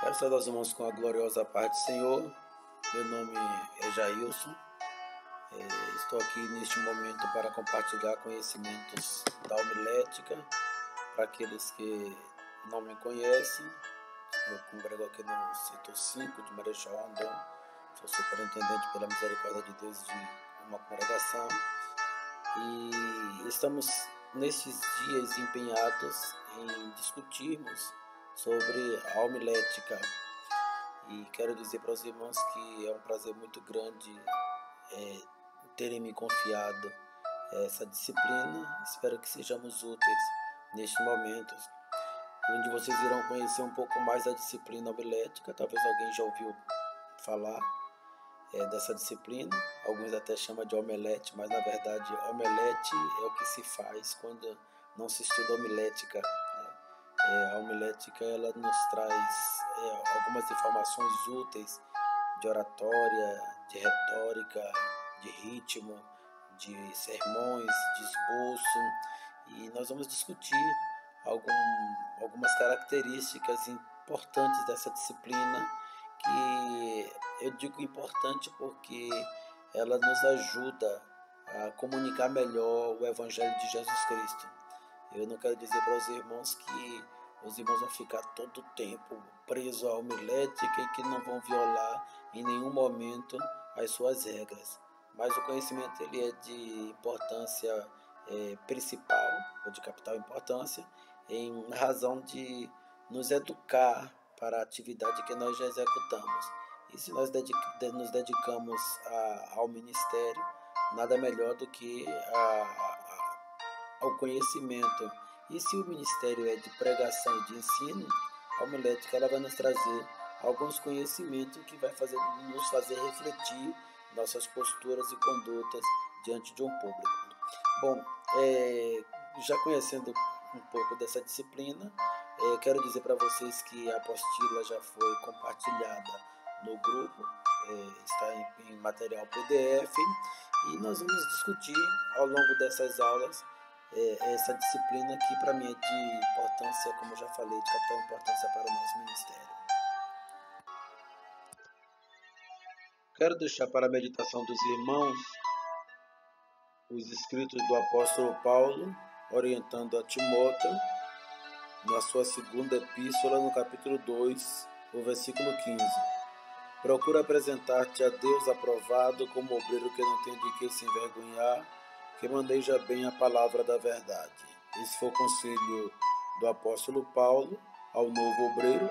Quero saudar os irmãos com a gloriosa paz do Senhor. Meu nome é Jailson. Estou aqui neste momento para compartilhar conhecimentos da homilética. Para aqueles que não me conhecem, eu congrego aqui no setor 5 de Marechal Rondon. Sou superintendente pela misericórdia de Deus de uma congregação. E estamos nesses dias empenhados em discutirmos sobre a homilética. E quero dizer para os irmãos que é um prazer muito grande terem me confiado essa disciplina. Espero que sejamos úteis nestes momentos, onde vocês irão conhecer um pouco mais da disciplina homilética. Talvez alguém já ouviu falar dessa disciplina. Alguns até chamam de omelete, mas na verdade omelete é o que se faz quando não se estuda homilética. A homilética ela nos traz algumas informações úteis de oratória, de retórica, de ritmo, de sermões, de esboço, e nós vamos discutir algumas características importantes dessa disciplina, que eu digo importante porque ela nos ajuda a comunicar melhor o Evangelho de Jesus Cristo. Eu não quero dizer para os irmãos que os irmãos vão ficar todo o tempo presos à homilética e que não vão violar em nenhum momento as suas regras. Mas o conhecimento ele é de importância principal, ou de capital importância, em razão de nos educar para a atividade que nós já executamos. E se nós nos dedicamos ao ministério, nada melhor do que ao conhecimento. E se o ministério é de pregação e de ensino, a homilética ela vai nos trazer alguns conhecimentos que vai nos fazer refletir nossas posturas e condutas diante de um público. Bom, já conhecendo um pouco dessa disciplina, quero dizer para vocês que a apostila já foi compartilhada no grupo, está em material PDF, e nós vamos discutir ao longo dessas aulas essa disciplina que para mim é de importância, como eu já falei, de capital importância para o nosso ministério. Quero deixar para a meditação dos irmãos os escritos do apóstolo Paulo, orientando a Timóteo, na sua segunda epístola, no capítulo 2, o versículo 15. Procura apresentar-te a Deus aprovado como obreiro que não tem de que se envergonhar, que maneja bem a palavra da verdade. Esse foi o conselho do apóstolo Paulo ao novo obreiro,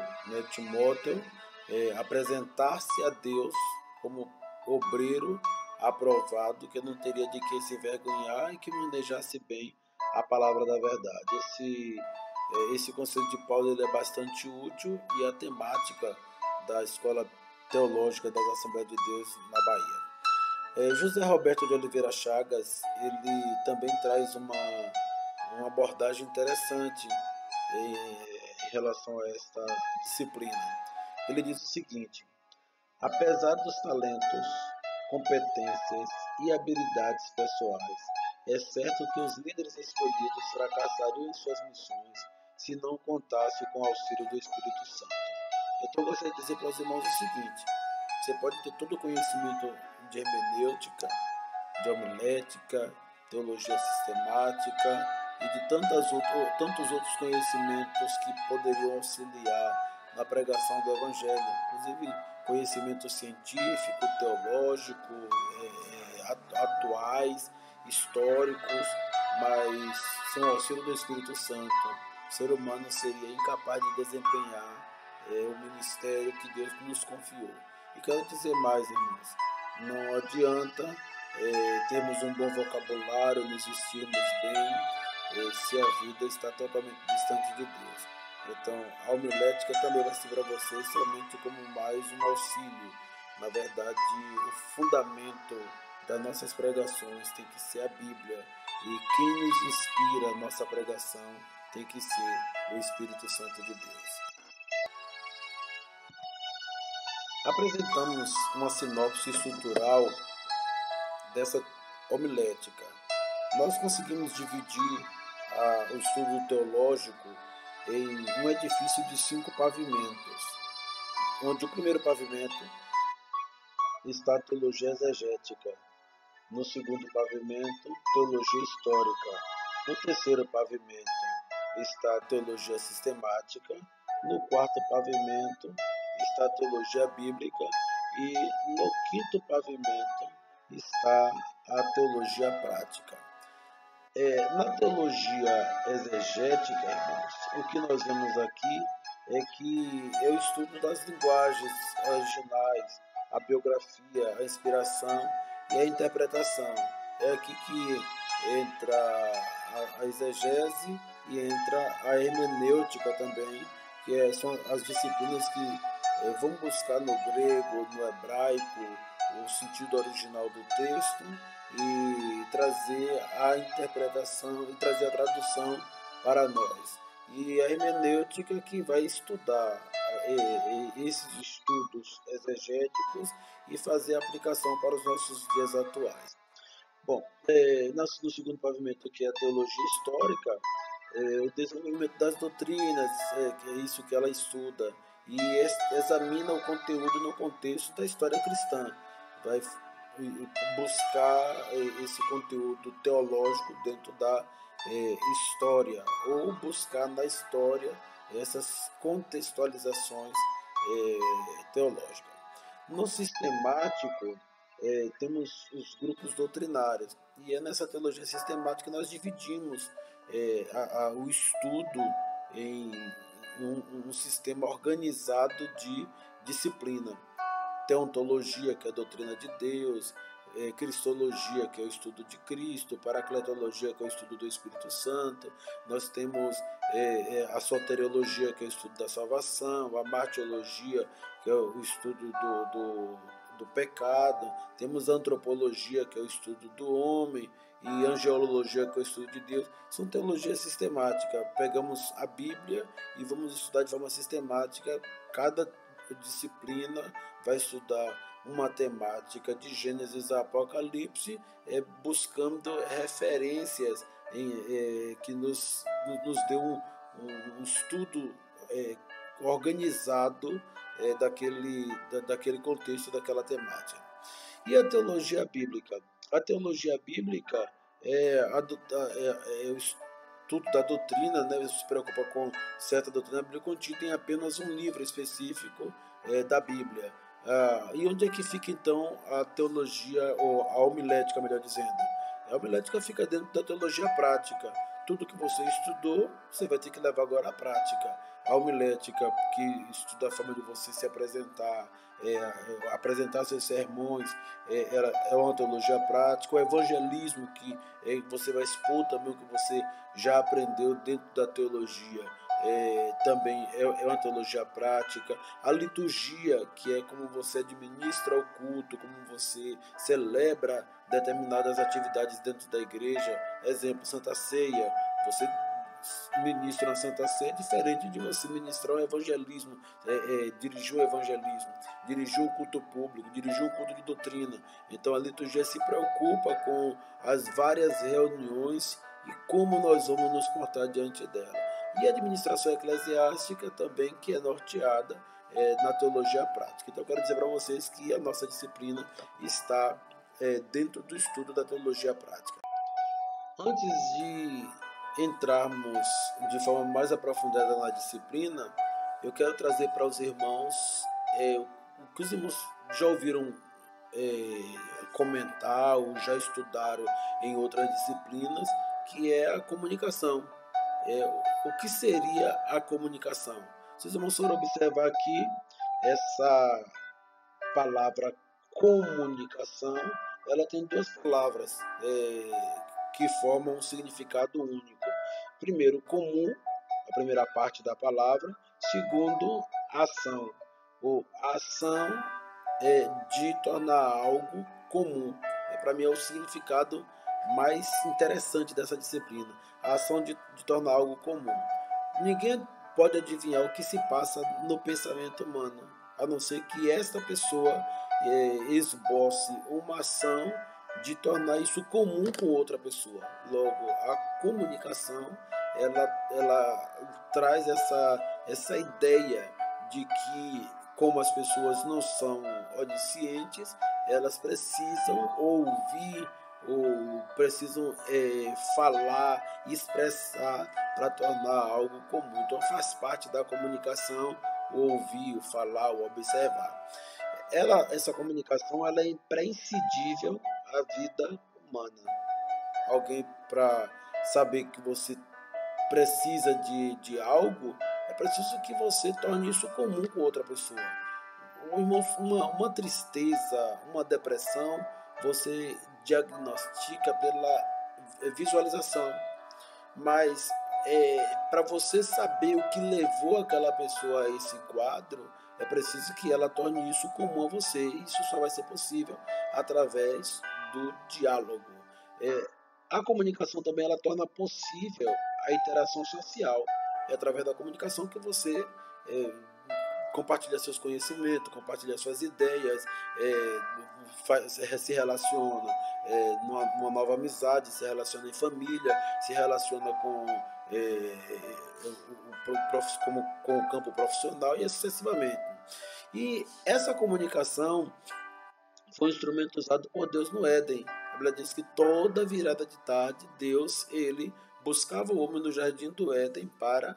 Timóteo, apresentar-se a Deus como obreiro aprovado, que não teria de que se envergonhar e que manejasse bem a palavra da verdade. Esse conselho de Paulo ele é bastante útil, e a temática da Escola Teológica das Assembleias de Deus na Bahia. José Roberto de Oliveira Chagas, ele também traz uma abordagem interessante em relação a esta disciplina. Ele diz o seguinte: apesar dos talentos, competências e habilidades pessoais, é certo que os líderes escolhidos fracassariam em suas missões se não contassem com o auxílio do Espírito Santo. Então eu gostaria de dizer para os irmãos o seguinte: você pode ter todo o conhecimento de hermenêutica, de homilética, teologia sistemática e de tantos outros conhecimentos que poderiam auxiliar na pregação do Evangelho, inclusive conhecimento científico, teológico, atuais, históricos, mas sem o auxílio do Espírito Santo, o ser humano seria incapaz de desempenhar o ministério que Deus nos confiou. E quero dizer mais, irmãos, não adianta termos um bom vocabulário, nos vestirmos bem, se a vida está totalmente distante de Deus. Então, a homilética também vai ser para vocês somente como mais um auxílio. Na verdade, o fundamento das nossas pregações tem que ser a Bíblia, e quem nos inspira a nossa pregação tem que ser o Espírito Santo de Deus. Apresentamos uma sinopse estrutural dessa homilética. Nós conseguimos dividir o estudo teológico em um edifício de 5 pavimentos. onde o primeiro pavimento está a teologia exegética, no segundo pavimento, teologia histórica, no terceiro pavimento está a teologia sistemática, no quarto pavimento está a teologia bíblica e no quinto pavimento está a teologia prática. Na teologia exegética, irmãos, o que nós vemos aqui é que é o estudo das linguagens originais, a biografia, a inspiração e a interpretação. É aqui que entra a exegese e entra a hermenêutica também, são as disciplinas que vão buscar no grego, no hebraico, o sentido original do texto e trazer a interpretação e trazer a tradução para nós. E a hermenêutica que vai estudar esses estudos exegéticos e fazer a aplicação para os nossos dias atuais. Bom, no segundo pavimento, que é a teologia histórica, o desenvolvimento das doutrinas, que é isso que ela estuda, e examina o conteúdo no contexto da história cristã. Vai buscar esse conteúdo teológico dentro da história, ou buscar na história essas contextualizações teológicas. No sistemático, temos os grupos doutrinários, e é nessa teologia sistemática que nós dividimos o estudo em um sistema organizado de disciplina. Teontologia, que é a doutrina de Deus, cristologia, que é o estudo de Cristo, paracletologia, que é o estudo do Espírito Santo, nós temos a soteriologia, que é o estudo da salvação, a martiologia, que é o estudo do pecado, temos a antropologia, que é o estudo do homem, e angelologia, que é o estudo de Deus. São teologia sistemática. Pegamos a Bíblia e vamos estudar de forma sistemática. Cada disciplina vai estudar uma temática de Gênesis a Apocalipse, buscando referências que nos dê um estudo organizado daquele contexto, daquela temática. E a teologia bíblica? A teologia bíblica é o estudo da doutrina, né? Se preocupa com certa doutrina bíblica contida em apenas um livro específico da Bíblia. E onde é que fica então a teologia, ou a homilética, melhor dizendo? A homilética fica dentro da teologia prática. Tudo que você estudou, você vai ter que levar agora à prática. A homilética, que estuda a forma de você se apresentar, apresentar seus sermões, é uma teologia prática. O evangelismo, que você vai expor também o que você já aprendeu dentro da teologia, também é uma teologia prática. A liturgia, que é como você administra o culto, como você celebra determinadas atividades dentro da igreja. Exemplo, Santa Ceia. Você ministra na Santa Ceia diferente de você ministrar o evangelismo, dirigir o evangelismo, dirigir um culto público, dirigir um culto de doutrina. Então a liturgia se preocupa com as várias reuniões e como nós vamos nos portar diante dela. E a administração eclesiástica também, que é norteada na teologia prática. Então eu quero dizer para vocês que a nossa disciplina está dentro do estudo da teologia prática. Antes de entrarmos de forma mais aprofundada na disciplina, eu quero trazer para os irmãos o que os irmãos já ouviram comentar ou já estudaram em outras disciplinas, que é a comunicação. O que seria a comunicação? Se os irmãos forem observar aqui, essa palavra comunicação, ela tem duas palavras que formam um significado único. Primeiro, comum, a primeira parte da palavra. Segundo, ação. Ou ação de tornar algo comum. Para mim é o significado mais interessante dessa disciplina. A ação de tornar algo comum. Ninguém pode adivinhar o que se passa no pensamento humano, a não ser que esta pessoa esboce uma ação de tornar isso comum com outra pessoa. Logo, a comunicação ela traz essa ideia de que como as pessoas não são oniscientes, elas precisam ouvir ou precisam falar, expressar para tornar algo comum. Então faz parte da comunicação o ouvir, o falar, o observar. Essa comunicação ela é imprescindível à vida humana. Alguém para saber que você precisa de algo, é preciso que você torne isso comum com outra pessoa. Uma tristeza, uma depressão, você diagnostica pela visualização. Mas para você saber o que levou aquela pessoa a esse quadro, é preciso que ela torne isso comum a você. Isso só vai ser possível através do diálogo. É, a comunicação também ela torna possível a interação social. É através da comunicação que você compartilha seus conhecimentos, compartilha suas ideias, se relaciona numa nova amizade, se relaciona em família, se relaciona com o campo profissional e assim sucessivamente. E essa comunicação foi um instrumento usado por Deus no Éden. A Bíblia diz que toda virada de tarde, Deus ele buscava o homem no jardim do Éden para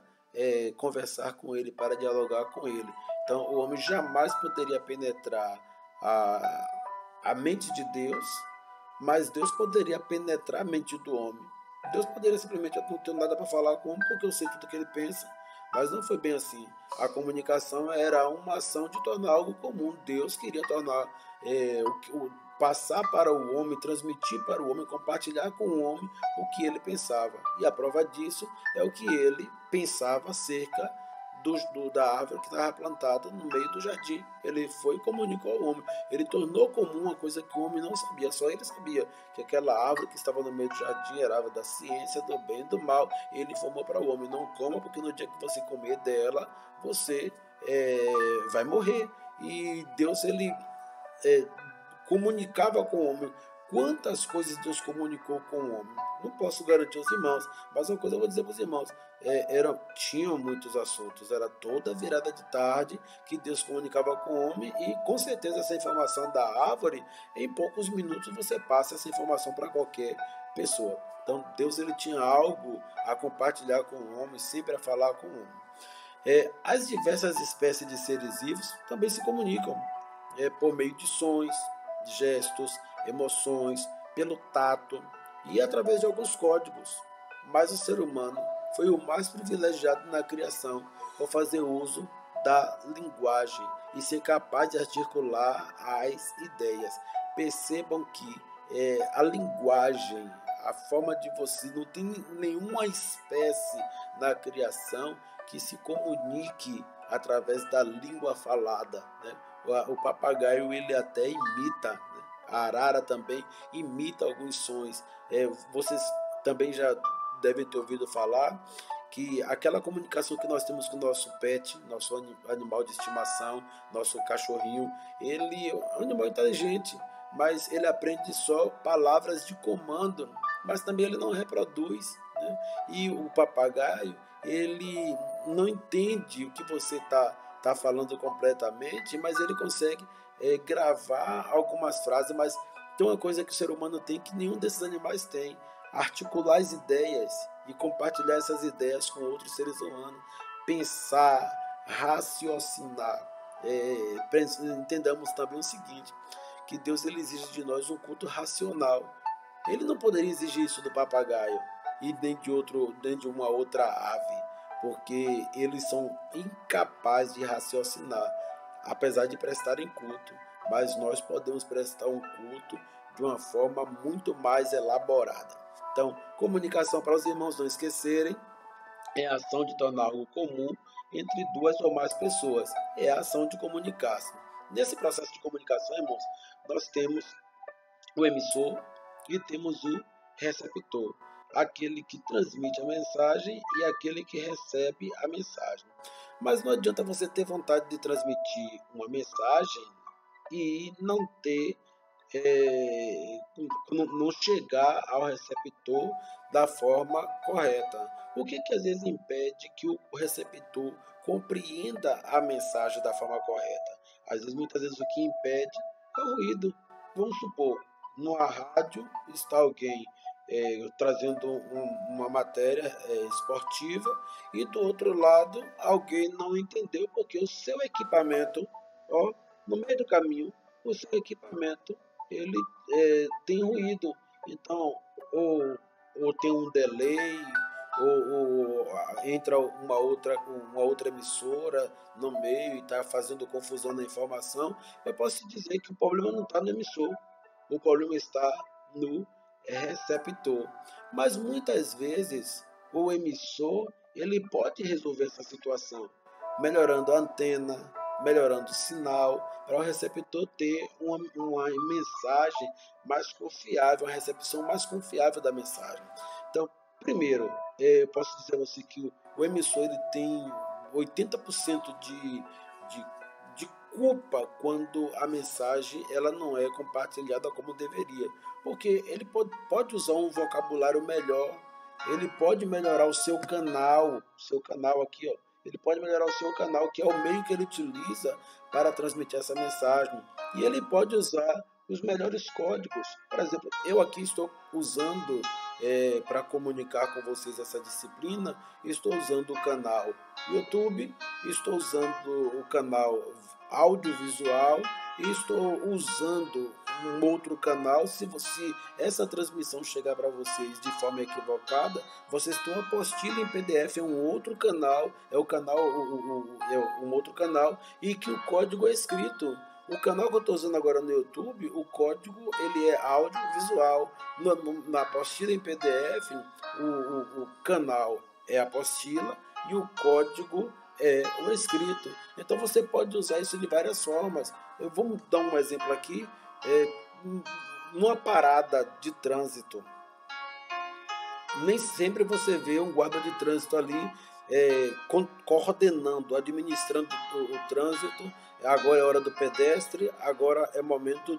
conversar com ele, para dialogar com ele. Então, o homem jamais poderia penetrar a mente de Deus, mas Deus poderia penetrar a mente do homem. Deus poderia simplesmente, eu não tenho nada para falar com o homem, porque eu sei tudo que ele pensa, mas não foi bem assim. A comunicação era uma ação de tornar algo comum. Deus queria tornar passar para o homem, transmitir para o homem, compartilhar com o homem o que ele pensava. E a prova disso é o que ele pensava acerca da árvore que estava plantada no meio do jardim. Ele foi e comunicou ao homem. Ele tornou comum uma coisa que o homem não sabia, só ele sabia, que aquela árvore que estava no meio do jardim era a árvore da ciência, do bem e do mal. Ele informou para o homem: não coma, porque no dia que você comer dela, você vai morrer. E Deus ele comunicava com o homem. Quantas coisas Deus comunicou com o homem? Não posso garantir aos irmãos, mas uma coisa eu vou dizer para os irmãos: tinham muitos assuntos, era toda virada de tarde que Deus comunicava com o homem, e com certeza essa informação da árvore, em poucos minutos você passa essa informação para qualquer pessoa. Então Deus ele tinha algo a compartilhar com o homem, sempre a falar com o homem. As diversas espécies de seres vivos também se comunicam por meio de sons, gestos, emoções, pelo tato e através de alguns códigos. Mas o ser humano foi o mais privilegiado na criação por fazer uso da linguagem e ser capaz de articular as ideias. Percebam que a linguagem, a forma de você, não tem nenhuma espécie na criação que se comunique através da língua falada, né? O papagaio ele até imita, né? A arara também imita alguns sons. Vocês também já devem ter ouvido falar que aquela comunicação que nós temos com o nosso pet, nosso animal de estimação, nosso cachorrinho, ele é um animal inteligente, mas ele aprende só palavras de comando, mas também ele não reproduz, né? E o papagaio, ele não entende o que você está falando completamente, mas ele consegue gravar algumas frases. Mas tem uma coisa que o ser humano tem que nenhum desses animais tem: articular as ideias e compartilhar essas ideias com outros seres humanos, pensar, raciocinar. Entendamos também o seguinte, que Deus ele exige de nós um culto racional. Ele não poderia exigir isso do papagaio e nem de uma outra ave, porque eles são incapazes de raciocinar, apesar de prestarem culto. Mas nós podemos prestar um culto de uma forma muito mais elaborada. Então, comunicação, para os irmãos não esquecerem, é a ação de tornar algo comum entre duas ou mais pessoas. É a ação de comunicar-se. Nesse processo de comunicação, irmãos, nós temos o emissor e temos o receptor, aquele que transmite a mensagem e aquele que recebe a mensagem. Mas não adianta você ter vontade de transmitir uma mensagem e não ter não chegar ao receptor da forma correta. O que às vezes impede que o receptor compreenda a mensagem da forma correta. Às vezes, muitas vezes, o que impede é o ruído. Vamos supor, numa rádio está alguém trazendo uma matéria esportiva e do outro lado alguém não entendeu porque o seu equipamento, ó, no meio do caminho, o seu equipamento ele tem ruído. Então, ou tem um delay, ou entra uma outra emissora no meio e está fazendo confusão na informação. Eu posso te dizer que o problema não está no emissor, o problema está no receptor. Mas muitas vezes o emissor ele pode resolver essa situação, melhorando a antena, melhorando o sinal, para o receptor ter uma mensagem mais confiável, uma recepção mais confiável da mensagem. Então, primeiro, eu posso dizer a você que o emissor ele tem 80% de culpa quando a mensagem ela não é compartilhada como deveria, porque ele pode usar um vocabulário melhor, ele pode melhorar o seu canal aqui, ó, ele pode melhorar o seu canal, que é o meio que ele utiliza para transmitir essa mensagem, e ele pode usar os melhores códigos. Por exemplo, eu aqui estou usando para comunicar com vocês essa disciplina, estou usando o canal YouTube, estou usando o canal audiovisual e estou usando um outro canal. Se essa transmissão chegar para vocês de forma equivocada, vocês têm uma apostila em PDF, é um outro canal, um outro canal, e que o código é escrito. O canal que eu estou usando agora no YouTube, o código ele é audiovisual. Na apostila em PDF, o canal é a apostila e o código é o escrito. Então você pode usar isso de várias formas. Vamos dar um exemplo aqui. Numa parada de trânsito, nem sempre você vê um guarda de trânsito ali coordenando, administrando o trânsito. Agora é hora do pedestre, agora é momento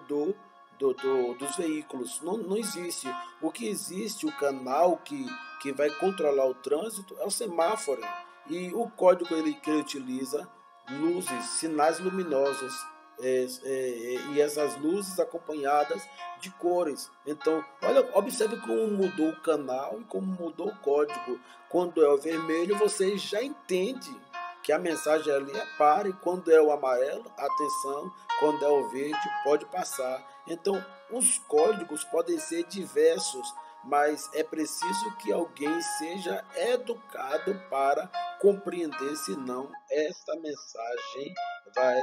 dos veículos. Não existe. O que existe, o canal que vai controlar o trânsito é o semáforo. E o código que ele utiliza, luzes, sinais luminosos, e essas luzes acompanhadas de cores. Então, observe como mudou o canal e como mudou o código. Quando é o vermelho, você já entende que a mensagem ali é pare. Quando é o amarelo, atenção. Quando é o verde, pode passar. Então, os códigos podem ser diversos, mas é preciso que alguém seja educado para compreender, senão essa mensagem vai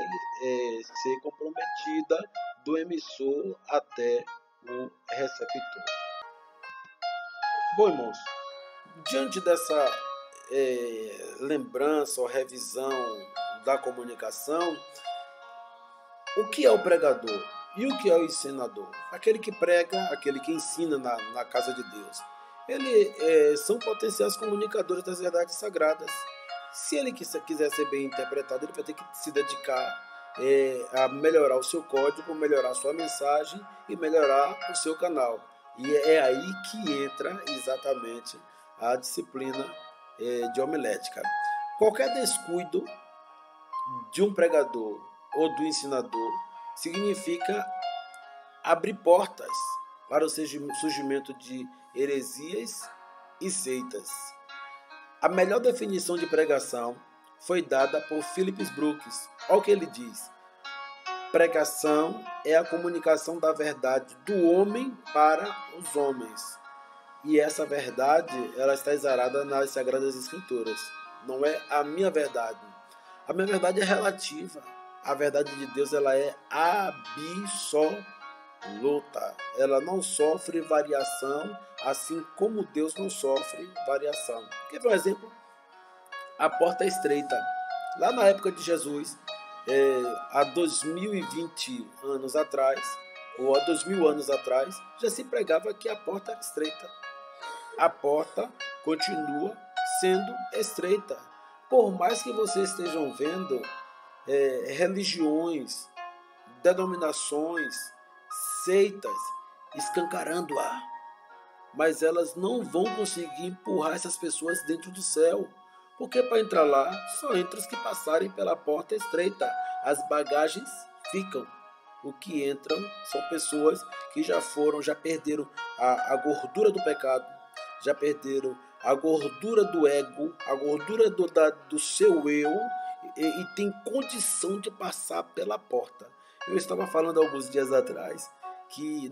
ser comprometida do emissor até o receptor. Bom, irmãos, diante dessa lembrança ou revisão da comunicação, o que é o pregador e o que é o ensinador? Aquele que prega, aquele que ensina na casa de Deus. Eles são potenciais comunicadores das verdades sagradas. Se ele quiser ser bem interpretado, ele vai ter que se dedicar a melhorar o seu código, melhorar a sua mensagem e melhorar o seu canal. E é aí que entra exatamente a disciplina de homilética. Qualquer descuido de um pregador ou do ensinador significa abrir portas para o surgimento de heresias e seitas. A melhor definição de pregação foi dada por Phillips Brooks. Olha o que ele diz: pregação é a comunicação da verdade do homem para os homens. E essa verdade ela está exarada nas Sagradas Escrituras. Não é a minha verdade. A minha verdade é relativa. A verdade de Deus ela é absoluta. Ela não sofre variação, assim como Deus não sofre variação. Quer ver um exemplo? A porta é estreita. Lá na época de Jesus, há 2020 anos atrás, ou há 2000 anos atrás, já se pregava que a porta era estreita. A porta continua sendo estreita. Por mais que vocês estejam vendo religiões, denominações, seitas escancarando-a, mas elas não vão conseguir empurrar essas pessoas dentro do céu, Porque para entrar lá, só entra os que passarem pela porta estreita. As bagagens ficam. O que entram são pessoas que já perderam a gordura do pecado, já perderam a gordura do ego, a gordura do seu eu, e tem condição de passar pela porta. Eu estava falando alguns dias atrás que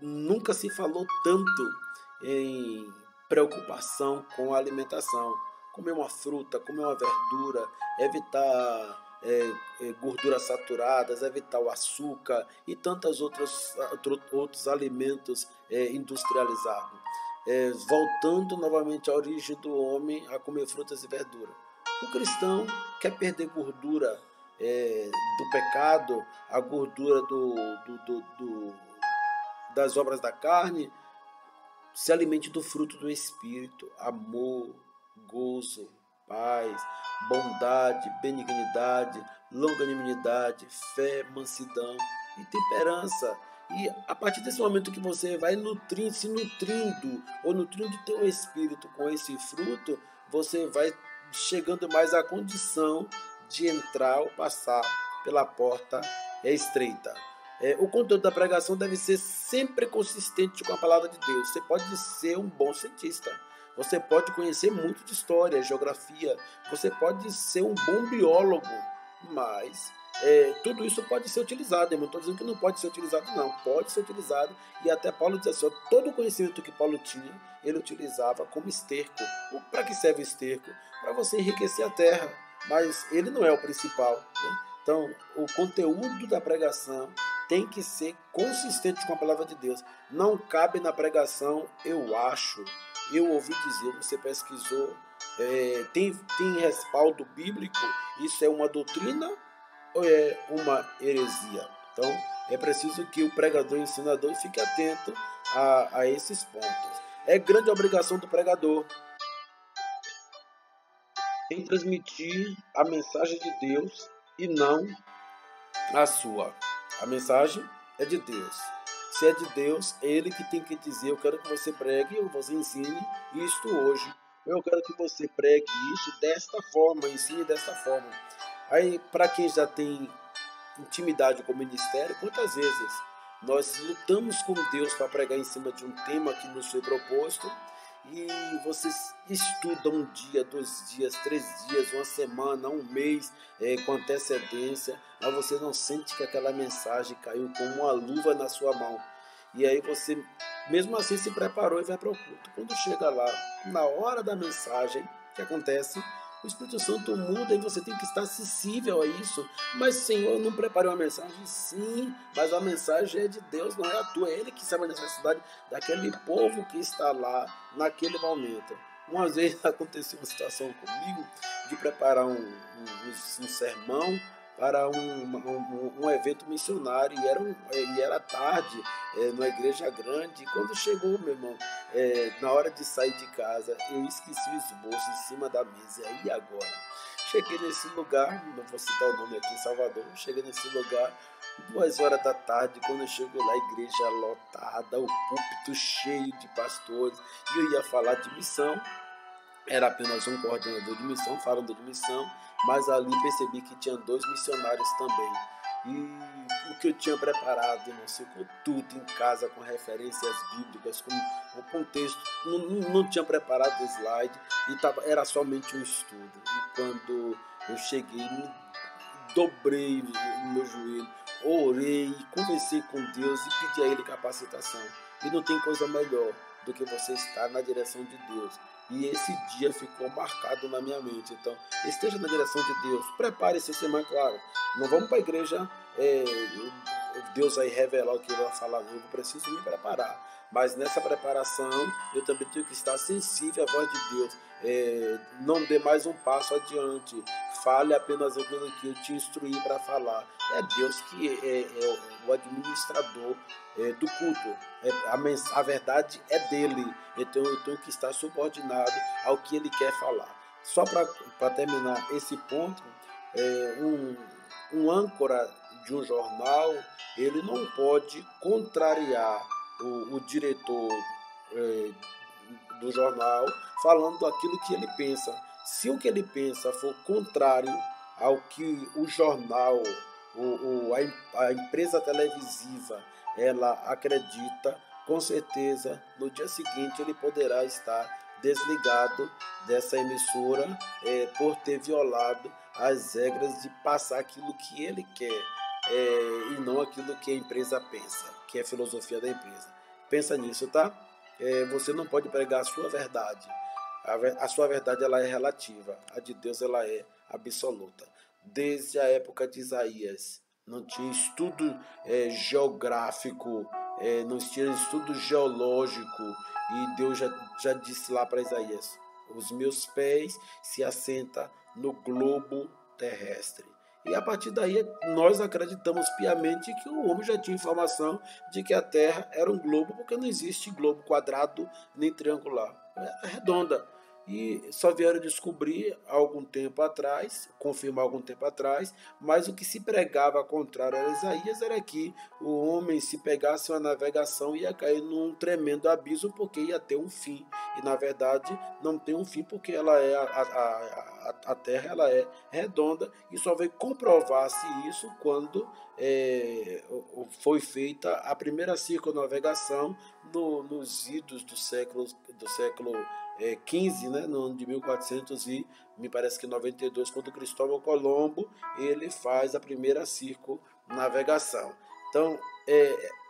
nunca se falou tanto em preocupação com a alimentação. Comer uma fruta, comer uma verdura, evitar gorduras saturadas, evitar o açúcar e tantos outros alimentos industrializados. Voltando novamente à origem do homem a comer frutas e verduras. O cristão quer perder gordura do pecado, a gordura das obras da carne, se alimente do fruto do Espírito: amor, gozo, paz, bondade, benignidade, longanimidade, fé, mansidão e temperança. E a partir desse momento que você vai se nutrindo ou nutrindo o teu espírito com esse fruto, você vai chegando mais à condição de entrar ou passar pela porta estreita. O conteúdo da pregação deve ser sempre consistente com a palavra de Deus. Você pode ser um bom cientista, você pode conhecer muito de história, geografia, você pode ser um bom biólogo, mas tudo isso pode ser utilizado. Eu não estou dizendo que não pode ser utilizado, não. Pode ser utilizado, e até Paulo diz assim: todo o conhecimento que Paulo tinha, ele utilizava como esterco. Para que serve o esterco? Para você enriquecer a terra, mas ele não é o principal, né? Então, o conteúdo da pregação tem que ser consistente com a palavra de Deus. Não cabe na pregação, eu acho, eu ouvi dizer, você pesquisou, tem respaldo bíblico, isso é uma doutrina ou é uma heresia? Então, é preciso que o pregador e o ensinador fique atento a esses pontos. É grande obrigação do pregador em transmitir a mensagem de Deus e não a sua. A mensagem é de Deus. Se é de Deus, é Ele que tem que dizer: eu quero que você pregue ou você ensine isto hoje. Eu quero que você pregue isso desta forma, ensine desta forma. Aí, para quem já tem intimidade com o ministério, quantas vezes nós lutamos com Deus para pregar em cima de um tema que nos foi proposto, e vocês estudam um dia, 2 dias, 3 dias, uma semana, um mês, com antecedência, mas você não sente que aquela mensagem caiu como uma luva na sua mão. E aí você, mesmo assim, se preparou e vai para o culto. Quando chega lá, na hora da mensagem, o que acontece? O Espírito Santo muda e você tem que estar sensível a isso. Mas, Senhor, eu não preparei uma mensagem? Sim, mas a mensagem é de Deus, não é a tua. É Ele que sabe a necessidade daquele povo que está lá naquele momento. Uma vez aconteceu uma situação comigo de preparar um sermão para um evento missionário, e era tarde, numa igreja grande. E quando chegou, meu irmão, na hora de sair de casa, eu esqueci o esboço em cima da mesa. E aí agora? Cheguei nesse lugar, não vou citar o nome aqui em Salvador, cheguei nesse lugar 2 horas da tarde. Quando eu chego lá, a igreja lotada, o púlpito cheio de pastores, e eu ia falar de missão. Era apenas um coordenador de missão falando de missão, mas ali percebi que tinha 2 missionários também. E o que eu tinha preparado, irmão, ficou tudo em casa, com referências bíblicas, com o contexto. Não tinha preparado o slide, e era somente um estudo. E quando eu cheguei, me dobrei no meu joelho, orei, conversei com Deus e pedi a Ele capacitação. E não tem coisa melhor do que você estar na direção de Deus. E esse dia ficou marcado na minha mente. Então, esteja na direção de Deus. Prepare essa semana, claro. Não vamos para a igreja, Deus vai revelar o que eu vou falar. Eu preciso me preparar. Mas nessa preparação, eu também tenho que estar sensível à voz de Deus. Não dê mais um passo adiante. Fale apenas aquilo que eu te instruí para falar. É Deus que é o administrador do culto. A verdade é dele. Então eu tenho que estar subordinado ao que ele quer falar. Só para terminar esse ponto, um âncora de um jornal, ele não pode contrariar o diretor do jornal falando aquilo que ele pensa. Se o que ele pensa for contrário ao que o jornal, a empresa televisiva, ela acredita, com certeza no dia seguinte ele poderá estar desligado dessa emissora por ter violado as regras de passar aquilo que ele quer e não aquilo que a empresa pensa, que é a filosofia da empresa. Pensa nisso, tá? Você não pode pregar a sua verdade. A sua verdade ela é relativa, a de Deus ela é absoluta. Desde a época de Isaías, não tinha estudo geográfico, não tinha estudo geológico, e Deus já disse lá para Isaías: os meus pés se assentam no globo terrestre. E a partir daí nós acreditamos piamente que o homem já tinha informação de que a Terra era um globo, porque não existe globo quadrado nem triangular, é redonda. E só vieram descobrir algum tempo atrás, confirmar algum tempo atrás, mas o que se pregava ao contrário a Isaías era que o homem, se pegasse uma navegação, ia cair num tremendo abismo, porque ia ter um fim. E na verdade não tem um fim, porque ela é a Terra ela é redonda, e só veio comprovar-se isso quando foi feita a primeira circunnavegação nos idos do século 15, né, no ano de 1400 e me parece que 92, quando Cristóvão Colombo ele faz a primeira circunnavegação. Então,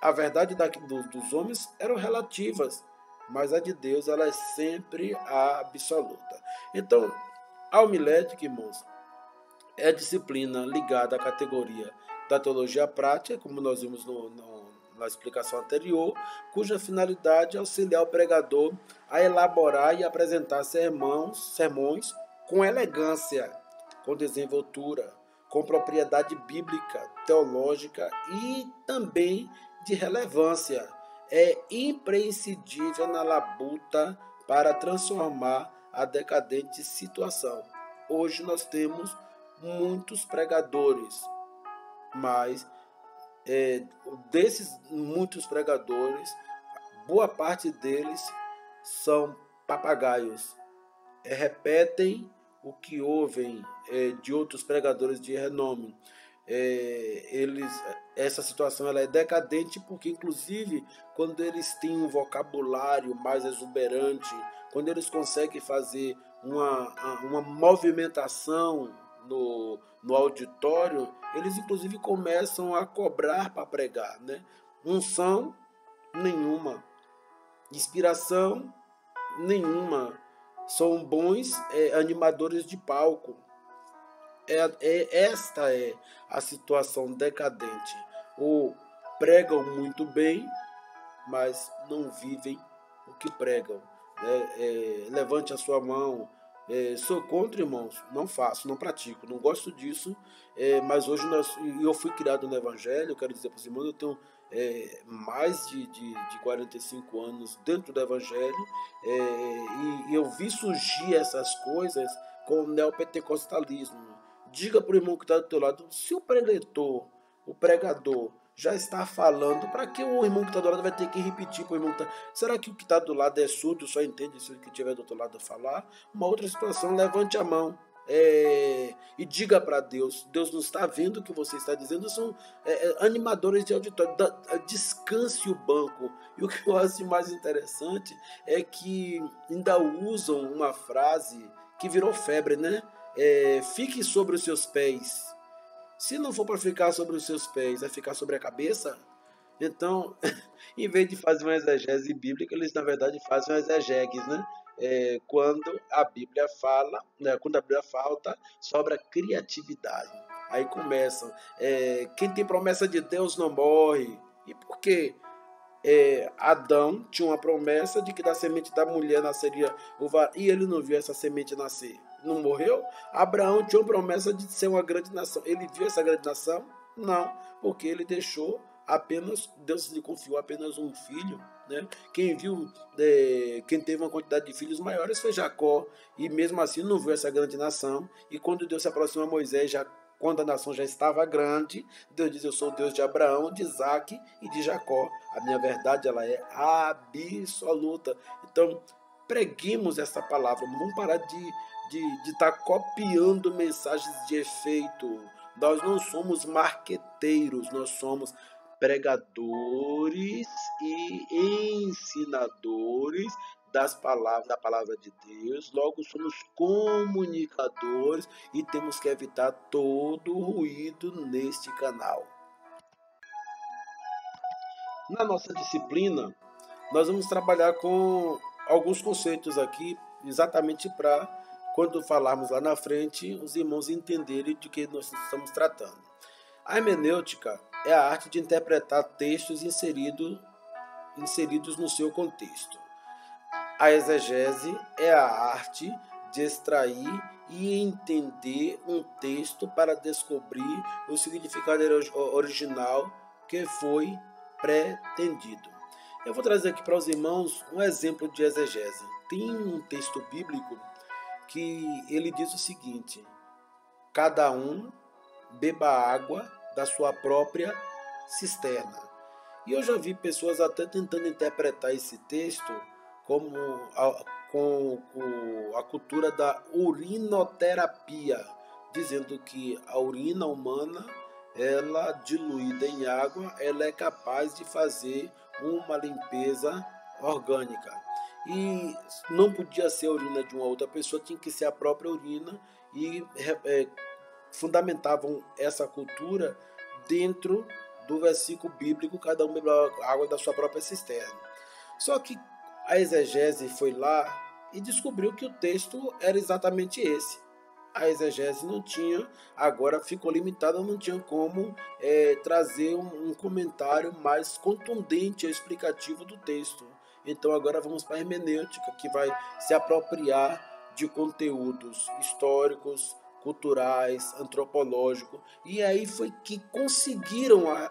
a verdade dos homens eram relativas, mas a de Deus ela é sempre a absoluta. Então, a homilética, irmãos, é a disciplina ligada à categoria da teologia prática, como nós vimos na explicação anterior, cuja finalidade é auxiliar o pregador a elaborar e apresentar sermões com elegância, com desenvoltura, com propriedade bíblica, teológica e também de relevância. É imprescindível na labuta para transformar a decadente situação. Hoje nós temos muitos pregadores, mas desses muitos pregadores, boa parte deles são papagaios. Repetem o que ouvem de outros pregadores de renome. Essa situação ela é decadente porque, inclusive, quando eles têm um vocabulário mais exuberante, quando eles conseguem fazer uma movimentação no auditório, eles inclusive começam a cobrar para pregar, né? Unção nenhuma, inspiração nenhuma, são bons animadores de palco. Esta é a situação decadente. Ou pregam muito bem, mas não vivem o que pregam. Levante a sua mão. Sou contra, irmãos, não faço, não pratico, não gosto disso, mas hoje eu fui criado no Evangelho. Eu quero dizer para os irmãos, eu tenho mais de 45 anos dentro do Evangelho, e eu vi surgir essas coisas com o neopentecostalismo. Diga para o irmão que está do teu lado, se o preletor, o pregador, já está falando, para que o irmão que está do lado vai ter que repetir para o irmão que está... Será que o que está do lado é surdo, só entende se o que estiver do outro lado falar? Uma outra situação, levante a mão e diga para Deus: Deus não está vendo o que você está dizendo, são animadores de auditório, descanse o banco. E o que eu acho mais interessante é que ainda usam uma frase que virou febre, né? Fique sobre os seus pés. Se não for para ficar sobre os seus pés, vai ficar sobre a cabeça? Então, em vez de fazer uma exegese bíblica, eles na verdade fazem uma exegeses, né? Quando a Bíblia fala, né, quando a Bíblia falta sobre a criatividade. Aí começam, quem tem promessa de Deus não morre. E por quê? Adão tinha uma promessa de que da semente da mulher nasceria o varão, e ele não viu essa semente nascer. Não morreu? Abraão tinha uma promessa de ser uma grande nação. Ele viu essa grande nação? Não, porque ele deixou apenas, Deus lhe confiou apenas um filho, né? Quem viu, quem teve uma quantidade de filhos maiores foi Jacó, e mesmo assim não viu essa grande nação. E quando Deus se aproxima a Moisés, quando a nação já estava grande, Deus diz: eu sou o Deus de Abraão, de Isaque e de Jacó. A minha verdade ela é absoluta. Então, preguemos essa palavra. Vamos parar de de estar copiando mensagens de efeito. Nós não somos marqueteiros, nós somos pregadores e ensinadores da palavra de Deus. Logo, somos comunicadores e temos que evitar todo o ruído neste canal. Na nossa disciplina, nós vamos trabalhar com alguns conceitos aqui, exatamente para, quando falarmos lá na frente, os irmãos entenderem de que nós estamos tratando. A hermenêutica é a arte de interpretar textos inseridos no seu contexto. A exegese é a arte de extrair e entender um texto para descobrir o significado original que foi pretendido. Eu vou trazer aqui para os irmãos um exemplo de exegese. Tem um texto bíblico que ele diz o seguinte: cada um beba água da sua própria cisterna. E eu já vi pessoas até tentando interpretar esse texto como com a cultura da urinoterapia, dizendo que a urina humana, ela diluída em água, ela é capaz de fazer uma limpeza orgânica. E não podia ser a urina de uma outra pessoa, tinha que ser a própria urina, e fundamentavam essa cultura dentro do versículo bíblico: cada um bebe água da sua própria cisterna. Só que a exegese foi lá e descobriu que o texto era exatamente esse. A exegese não tinha, agora ficou limitada, não tinha como trazer um comentário mais contundente e explicativo do texto. Então agora vamos para a hermenêutica, que vai se apropriar de conteúdos históricos, culturais, antropológicos, e aí foi que conseguiram a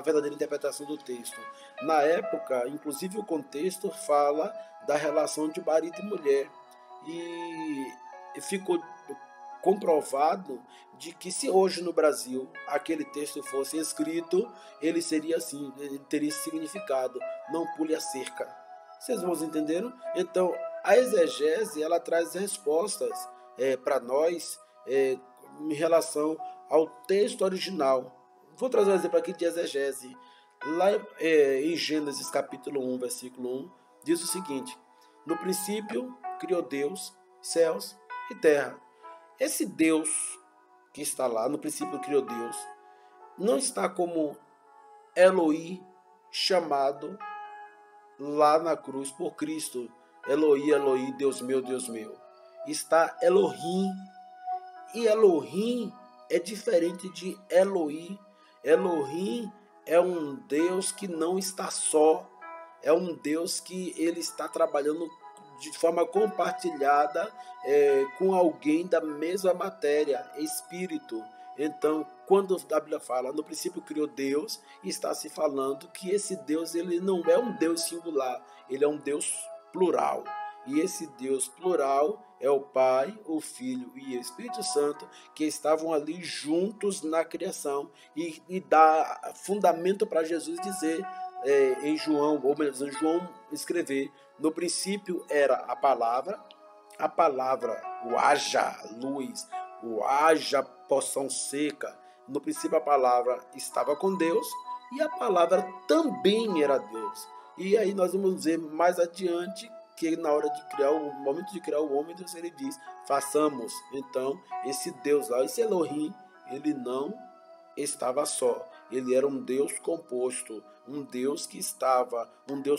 verdadeira interpretação do texto. Na época, inclusive, o contexto fala da relação de marido e mulher, e ficou comprovado de que, se hoje no Brasil aquele texto fosse escrito, ele seria assim, ele teria esse significado: não pule a cerca. Vocês vão entenderam? Então a exegese, ela traz respostas para nós em relação ao texto original. Vou trazer um exemplo aqui de exegese. Lá em Gênesis capítulo 1, versículo 1, diz o seguinte: no princípio criou Deus céus e terra. Esse Deus que está lá, no princípio criou Deus, não está como Eloí, chamado lá na cruz por Cristo. Eloí, Eloí, Deus meu, Deus meu. Está Elohim. E Elohim é diferente de Eloí. Elohim é um Deus que não está só. É um Deus que ele está trabalhando de forma compartilhada com alguém da mesma matéria, espírito. Então, quando a Bíblia fala, no princípio criou Deus, está se falando que esse Deus, ele não é um Deus singular, ele é um Deus plural. E esse Deus plural é o Pai, o Filho e o Espírito Santo, que estavam ali juntos na criação, e dá fundamento para Jesus dizer em João, ou melhor, João escrever: no princípio era a palavra, o haja luz, o haja poção seca. No princípio a palavra estava com Deus, e a palavra também era Deus. E aí nós vamos ver mais adiante que na hora de criar, o momento de criar o homem, Deus, ele diz: façamos. Então esse Deus lá, esse Elohim, ele não estava só. Ele era um Deus composto, um Deus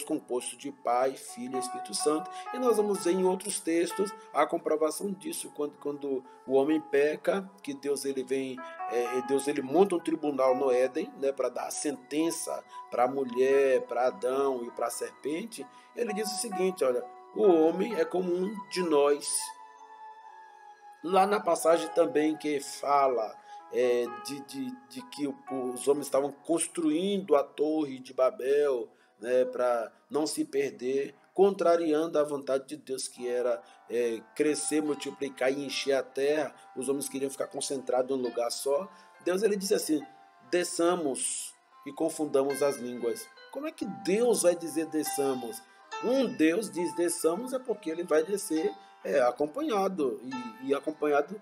composto de Pai, Filho e Espírito Santo. E nós vamos ver em outros textos a comprovação disso, quando o homem peca, que Deus ele vem, Deus ele monta um tribunal no Éden, né, para dar a sentença para a mulher, para Adão e para a serpente. Ele diz o seguinte: olha, o homem é como um de nós. Lá na passagem também que fala de que os homens estavam construindo a torre de Babel, né, para não se perder, contrariando a vontade de Deus, que era crescer, multiplicar e encher a terra. Os homens queriam ficar concentrados em um lugar só. Deus ele disse assim: desçamos e confundamos as línguas. Como é que Deus vai dizer desçamos? Um Deus diz desçamos é porque ele vai descer É acompanhado, e acompanhado,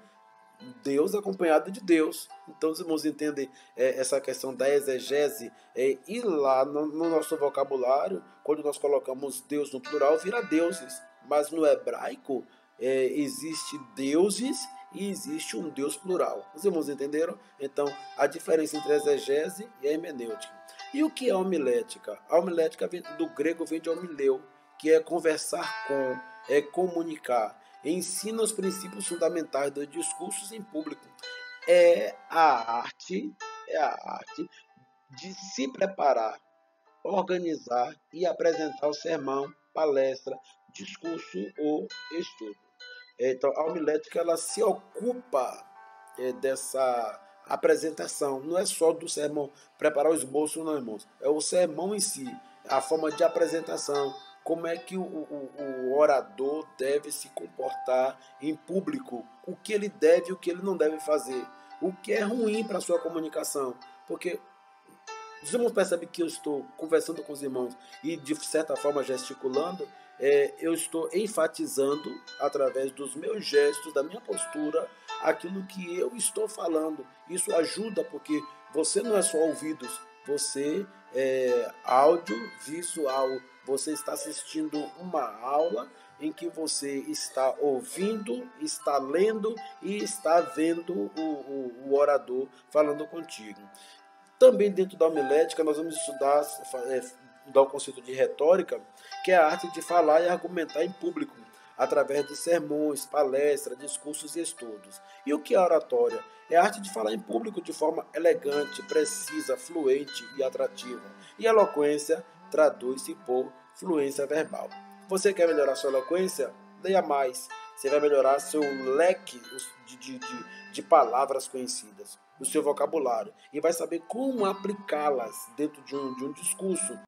Deus acompanhado de Deus. Então, os irmãos entendem essa questão da exegese, e lá no nosso vocabulário, quando nós colocamos Deus no plural, vira deuses. Mas no hebraico, existe deuses e existe um Deus plural. Os irmãos entenderam? Então, a diferença entre a exegese e a hermenêutica. E o que é homilética? A homilética do grego vem de homileu, que é conversar com, é comunicar. Ensina os princípios fundamentais dos discursos em público. É a arte, é a arte de se preparar, organizar e apresentar o sermão, palestra, discurso ou estudo. Então, a homilética ela se ocupa dessa apresentação. Não é só do sermão, preparar o esboço, não, irmãos. É o sermão em si, a forma de apresentação, como é que o orador deve se comportar em público, o que ele deve e o que ele não deve fazer, o que é ruim para a sua comunicação. Porque os irmãos percebem que eu estou conversando com os irmãos e, de certa forma, gesticulando, eu estou enfatizando, através dos meus gestos, da minha postura, aquilo que eu estou falando. Isso ajuda porque você não é só ouvidos, você é áudio, visual, você está assistindo uma aula em que você está ouvindo, está lendo e está vendo o orador falando contigo. Também dentro da homilética nós vamos estudar o conceito de retórica, que é a arte de falar e argumentar em público, através de sermões, palestras, discursos e estudos. E o que é oratória? É a arte de falar em público de forma elegante, precisa, fluente e atrativa. E eloquência traduz-se por fluência verbal. Você quer melhorar sua eloquência? Leia mais. Você vai melhorar seu leque de palavras conhecidas, o seu vocabulário, e vai saber como aplicá-las dentro de um discurso.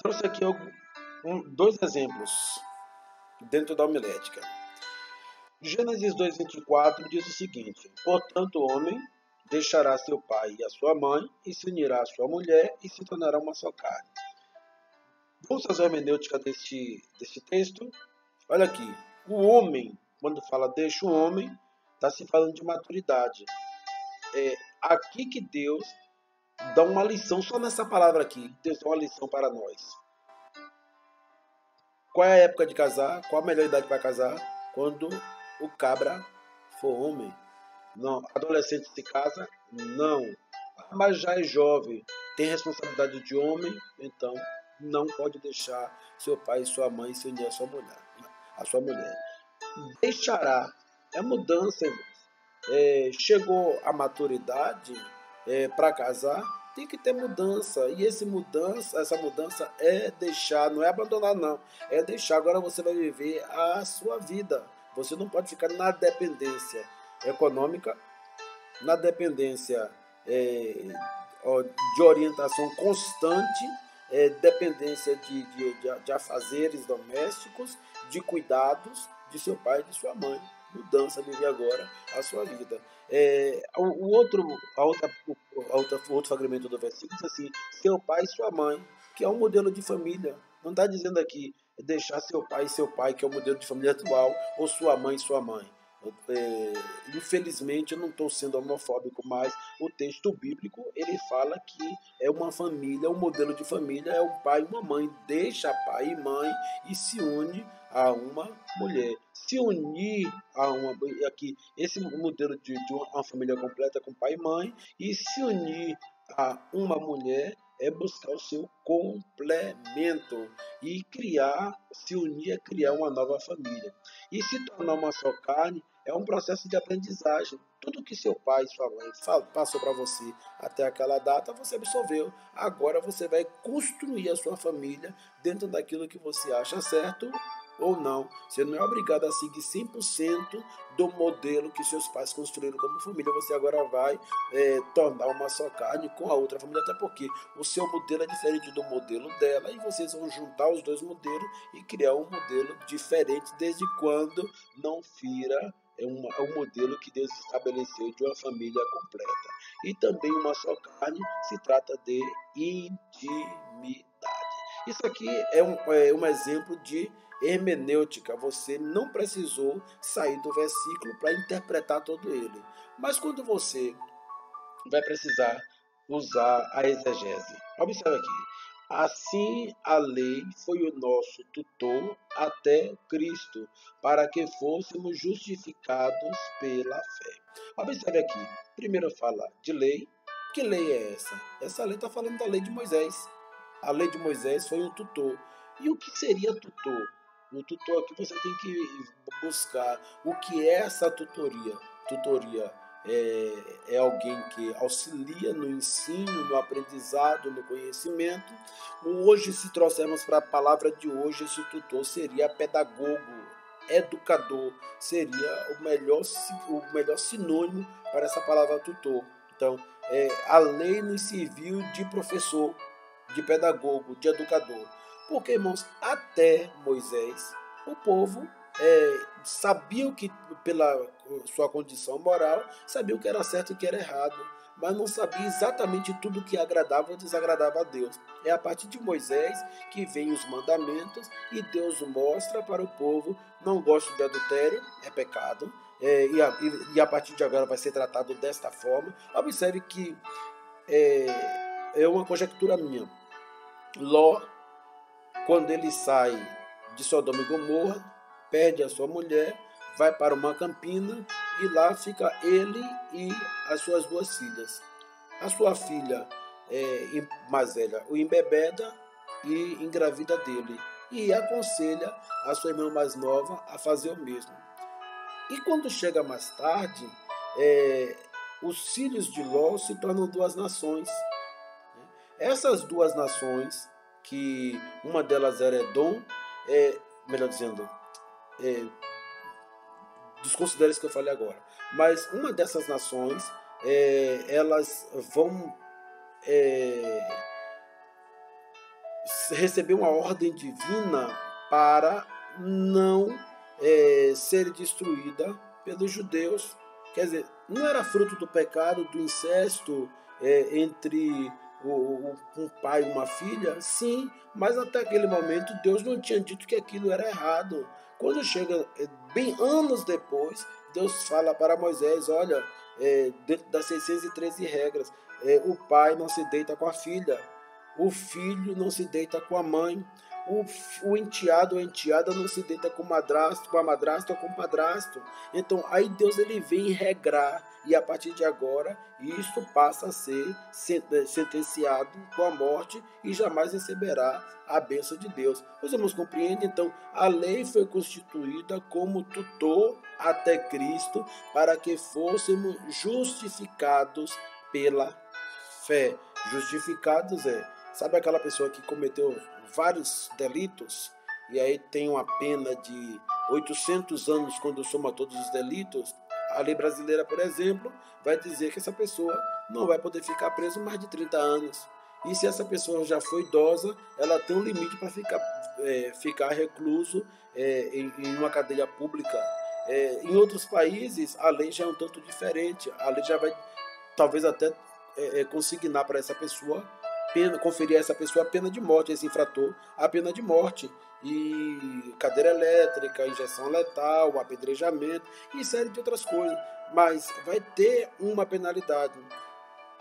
Trouxe aqui dois exemplos dentro da homilética. Gênesis 2:24 diz o seguinte: portanto, o homem deixará seu pai e a sua mãe, e se unirá à sua mulher, e se tornará uma só carne. Vamos fazer a hermenêutica deste texto? Olha aqui, o homem, quando fala deixa o homem, está se falando de maturidade. É aqui que Deus dá uma lição, só nessa palavra aqui, Deus dá uma lição para nós. Qual é a época de casar? Qual a melhor idade para casar? Quando o cabra for homem. Não. Adolescente se casa? Não. Mas já é jovem, tem responsabilidade de homem, então não pode deixar seu pai e sua mãe se unir à sua mulher. Deixará. É mudança, irmãos. Chegou a maturidade para casar, tem que ter mudança. E essa mudança é deixar, não é abandonar, não. É deixar. Agora você vai viver a sua vida. Você não pode ficar na dependência econômica, na dependência de orientação constante, dependência de afazeres domésticos, de cuidados de seu pai e de sua mãe. Mudança, viver agora a sua vida. O outro fragmento do versículo diz assim: seu pai e sua mãe, que é um modelo de família. Não está dizendo aqui deixar seu pai e seu pai, que é o modelo de família atual, ou sua mãe e sua mãe. Infelizmente eu não estou sendo homofóbico, mas o texto bíblico ele fala que é uma família, um modelo de família é um pai e uma mãe, deixa pai e mãe e se une a uma mulher. Se unir a uma aqui esse modelo de uma família completa com pai e mãe, e se unir a uma mulher é buscar o seu complemento e se unir é criar uma nova família. E se tornar uma só carne é um processo de aprendizagem. Tudo que seu pai e sua mãe passou para você até aquela data, você absorveu. Agora você vai construir a sua família dentro daquilo que você acha certo ou não. Você não é obrigado a seguir 100% do modelo que seus pais construíram como família. Você agora vai tornar uma só carne com a outra família, até porque o seu modelo é diferente do modelo dela, e vocês vão juntar os dois modelos e criar um modelo diferente, desde quando não fira um modelo que Deus estabeleceu de uma família completa. E também uma só carne se trata de intimidade. Isso aqui é um exemplo de hermenêutica, você não precisou sair do versículo para interpretar todo ele. Mas quando você vai precisar usar a exegese. Observe aqui. Assim a lei foi o nosso tutor até Cristo, para que fôssemos justificados pela fé. Observe aqui. Primeiro fala de lei. Que lei é essa? Essa lei está falando da lei de Moisés. A lei de Moisés foi um tutor. E o que seria tutor? No tutor aqui você tem que buscar o que é essa tutoria. Tutoria é alguém que auxilia no ensino, no aprendizado, no conhecimento. Hoje, se trouxermos para a palavra de hoje, esse tutor seria pedagogo, educador, seria o melhor sinônimo para essa palavra tutor. Então, a lei nos serviu de professor, de pedagogo, de educador. Porque, irmãos, até Moisés, o povo sabia o que, pela sua condição moral, sabia o que era certo e o que era errado, mas não sabia exatamente tudo o que agradava ou desagradava a Deus. É a partir de Moisés que vem os mandamentos e Deus mostra para o povo: não gosto de adultério, é pecado, e a partir de agora vai ser tratado desta forma. Observe que é uma conjectura minha. Ló, quando ele sai de Sodoma e Gomorra, perde a sua mulher, vai para uma campina e lá fica ele e as suas duas filhas. A sua filha mais velha o embebeda e engravida dele e aconselha a sua irmã mais nova a fazer o mesmo. E quando chega mais tarde, os filhos de Ló se tornam duas nações. Essas duas nações, que uma delas era Edom, melhor dizendo, desconsidere isso que eu falei agora, mas uma dessas nações, elas vão receber uma ordem divina para não ser destruída pelos judeus. Quer dizer, não era fruto do pecado, do incesto entre um pai e uma filha? Sim, mas até aquele momento Deus não tinha dito que aquilo era errado. Quando chega bem anos depois, Deus fala para Moisés: olha, dentro das 613 regras, o pai não se deita com a filha, o filho não se deita com a mãe, o enteado ou a enteada não se deita com a madrasta ou com o padrasto. Então aí Deus ele vem regrar, e a partir de agora isto passa a ser sentenciado com a morte e jamais receberá a bênção de Deus. Os irmãos compreendem? Então a lei foi constituída como tutor até Cristo, para que fôssemos justificados pela fé. Justificados sabe aquela pessoa que cometeu vários delitos e aí tem uma pena de 800 anos quando soma todos os delitos? A lei brasileira, por exemplo, vai dizer que essa pessoa não vai poder ficar presa mais de 30 anos. E se essa pessoa já foi idosa, ela tem um limite para ficar recluso em uma cadeia pública. Em outros países, a lei já é um tanto diferente. A lei já vai, talvez até consignar para essa pessoa, conferir a essa pessoa a pena de morte, esse infrator, a pena de morte. E cadeira elétrica, injeção letal, apedrejamento e série de outras coisas. Mas vai ter uma penalidade.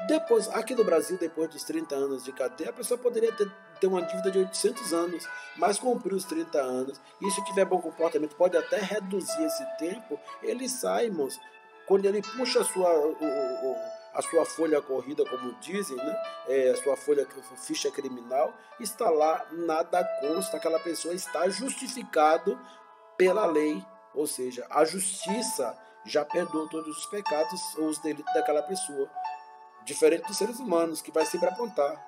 Depois, aqui no Brasil, depois dos 30 anos de cadeia, a pessoa poderia ter uma dívida de 800 anos, mas cumpriu os 30 anos, e se tiver bom comportamento, pode até reduzir esse tempo, ele sai, irmãos. Quando ele puxa a sua folha corrida, como dizem, né? A sua ficha criminal, está lá, nada consta, aquela pessoa está justificado pela lei, ou seja, a justiça já perdoou todos os pecados ou os delitos daquela pessoa. Diferente dos seres humanos, que vai sempre apontar.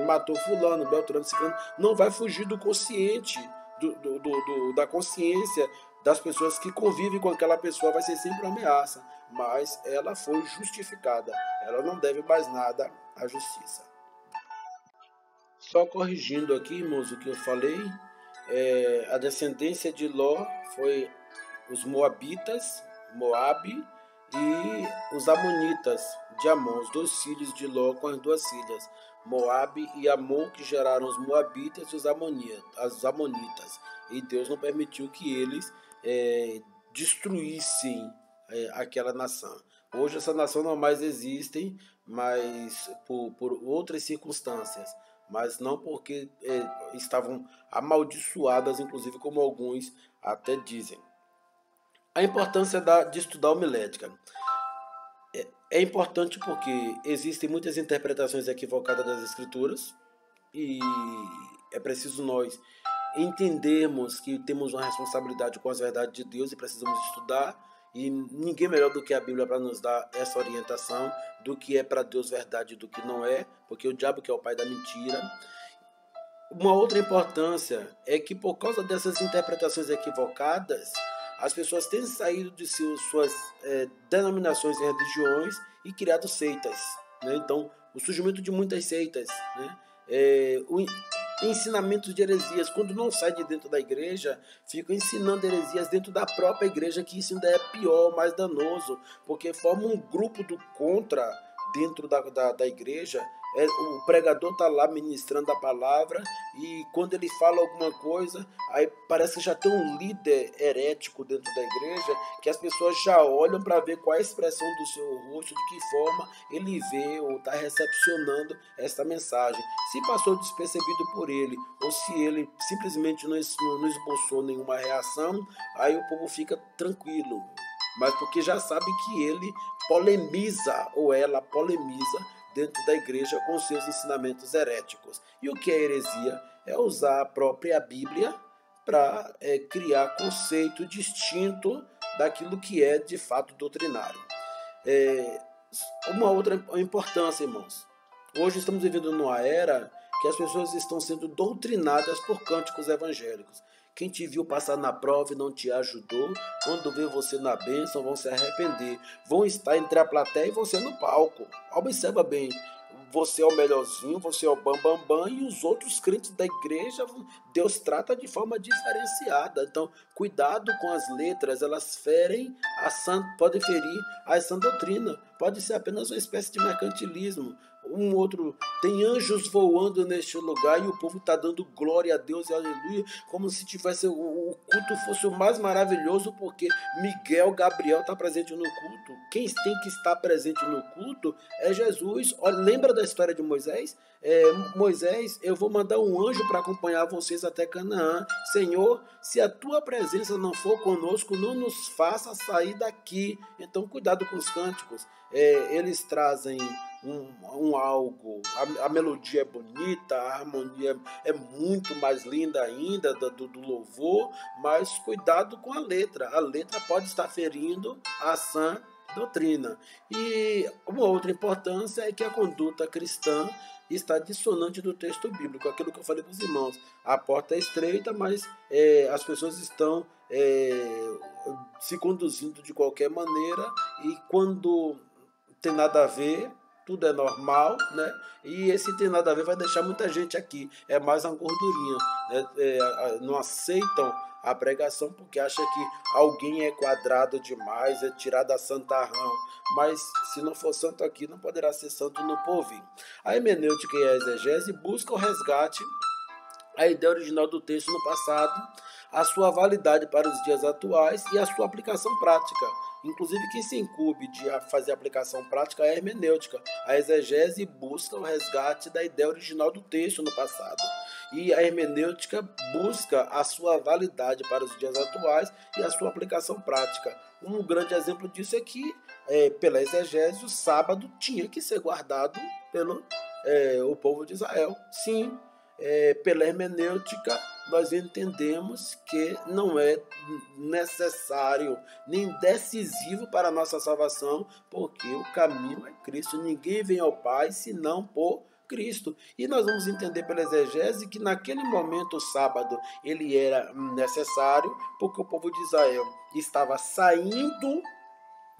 Matou fulano, beltrano, ciclano. Não vai fugir do consciente, da consciência das pessoas que convivem com aquela pessoa. Vai ser sempre uma ameaça. Mas ela foi justificada. Ela não deve mais nada à justiça. Só corrigindo aqui, irmãos, o que eu falei. A descendência de Ló foi os moabitas, Moabe, e os amonitas de Amon, os dois filhos de Ló com as duas filhas, Moabe e Amon, que geraram os moabitas e os amonitas. e Deus não permitiu que eles destruíssem aquela nação. Hoje essa nação não mais existe, mas por outras circunstâncias, mas não porque estavam amaldiçoadas, inclusive como alguns até dizem. A importância de estudar homilética. É importante porque existem muitas interpretações equivocadas das escrituras e é preciso nós entendermos que temos uma responsabilidade com as verdades de Deus e precisamos estudar, e ninguém melhor do que a Bíblia para nos dar essa orientação do que é para Deus verdade e do que não é, porque o diabo que é o pai da mentira. Uma outra importância é que por causa dessas interpretações equivocadas, as pessoas têm saído de suas denominações e religiões e criado seitas, né? Então, o surgimento de muitas seitas, né? Ensinamentos de heresias, quando não sai de dentro da igreja, ficam ensinando heresias dentro da própria igreja, que isso ainda é pior, mais danoso, porque forma um grupo do contra dentro da igreja. O pregador está lá ministrando a palavra e quando ele fala alguma coisa, aí parece que já tem um líder herético dentro da igreja, que as pessoas já olham para ver qual é a expressão do seu rosto, de que forma ele vê ou está recepcionando essa mensagem. Se passou despercebido por ele, ou se ele simplesmente não esboçou nenhuma reação, aí o povo fica tranquilo, mas porque já sabe que ele polemiza ou ela polemiza dentro da igreja com seus ensinamentos heréticos. E o que é heresia? É usar a própria Bíblia para criar conceito distinto daquilo que é de fato doutrinário. Uma outra importância, irmãos. Hoje estamos vivendo numa era que as pessoas estão sendo doutrinadas por cânticos evangélicos. Quem te viu passar na prova e não te ajudou, quando vê você na bênção, vão se arrepender. Vão estar entre a plateia e você no palco. Observa bem, você é o melhorzinho, você é o bambambam, e os outros crentes da igreja, Deus trata de forma diferenciada. Então, cuidado com as letras, elas podem ferir a sã doutrina. Pode ser apenas uma espécie de mercantilismo. Um outro, tem anjos voando neste lugar e o povo está dando glória a Deus e aleluia, como se tivesse o culto fosse o mais maravilhoso, porque Miguel, Gabriel está presente no culto. Quem tem que estar presente no culto é Jesus. Olha, lembra da história de Moisés? Moisés, eu vou mandar um anjo para acompanhar vocês até Canaã. Senhor, se a tua presença não for conosco, não nos faça sair daqui. Então, cuidado com os cânticos. Eles trazem algo, a melodia é bonita, a harmonia é muito mais linda ainda do louvor, mas cuidado com a letra pode estar ferindo a sã doutrina. E uma outra importância é que a conduta cristã está dissonante do texto bíblico, aquilo que eu falei para os irmãos. A porta é estreita, mas as pessoas estão se conduzindo de qualquer maneira, e quando tem nada a ver, tudo é normal, né? E esse tem nada a ver vai deixar muita gente aqui, é mais uma gordurinha, né? Não aceitam a pregação porque acha que alguém é quadrado demais, é tirado da santarrão, mas se não for santo aqui, não poderá ser santo no porvir. A hermenêutica e a exegese buscam o resgate a ideia original do texto no passado, a sua validade para os dias atuais e a sua aplicação prática. Inclusive, quem se incumbe de fazer a aplicação prática é a hermenêutica. A exegese busca o resgate da ideia original do texto no passado. E a hermenêutica busca a sua validade para os dias atuais e a sua aplicação prática. Um grande exemplo disso é que, pela exegese, o sábado tinha que ser guardado pelo o povo de Israel. Sim, pela hermenêutica, nós entendemos que não é necessário nem decisivo para a nossa salvação, porque o caminho é Cristo. Ninguém vem ao Pai senão por Cristo. E nós vamos entender pela exegese que naquele momento o sábado ele era necessário, porque o povo de Israel estava saindo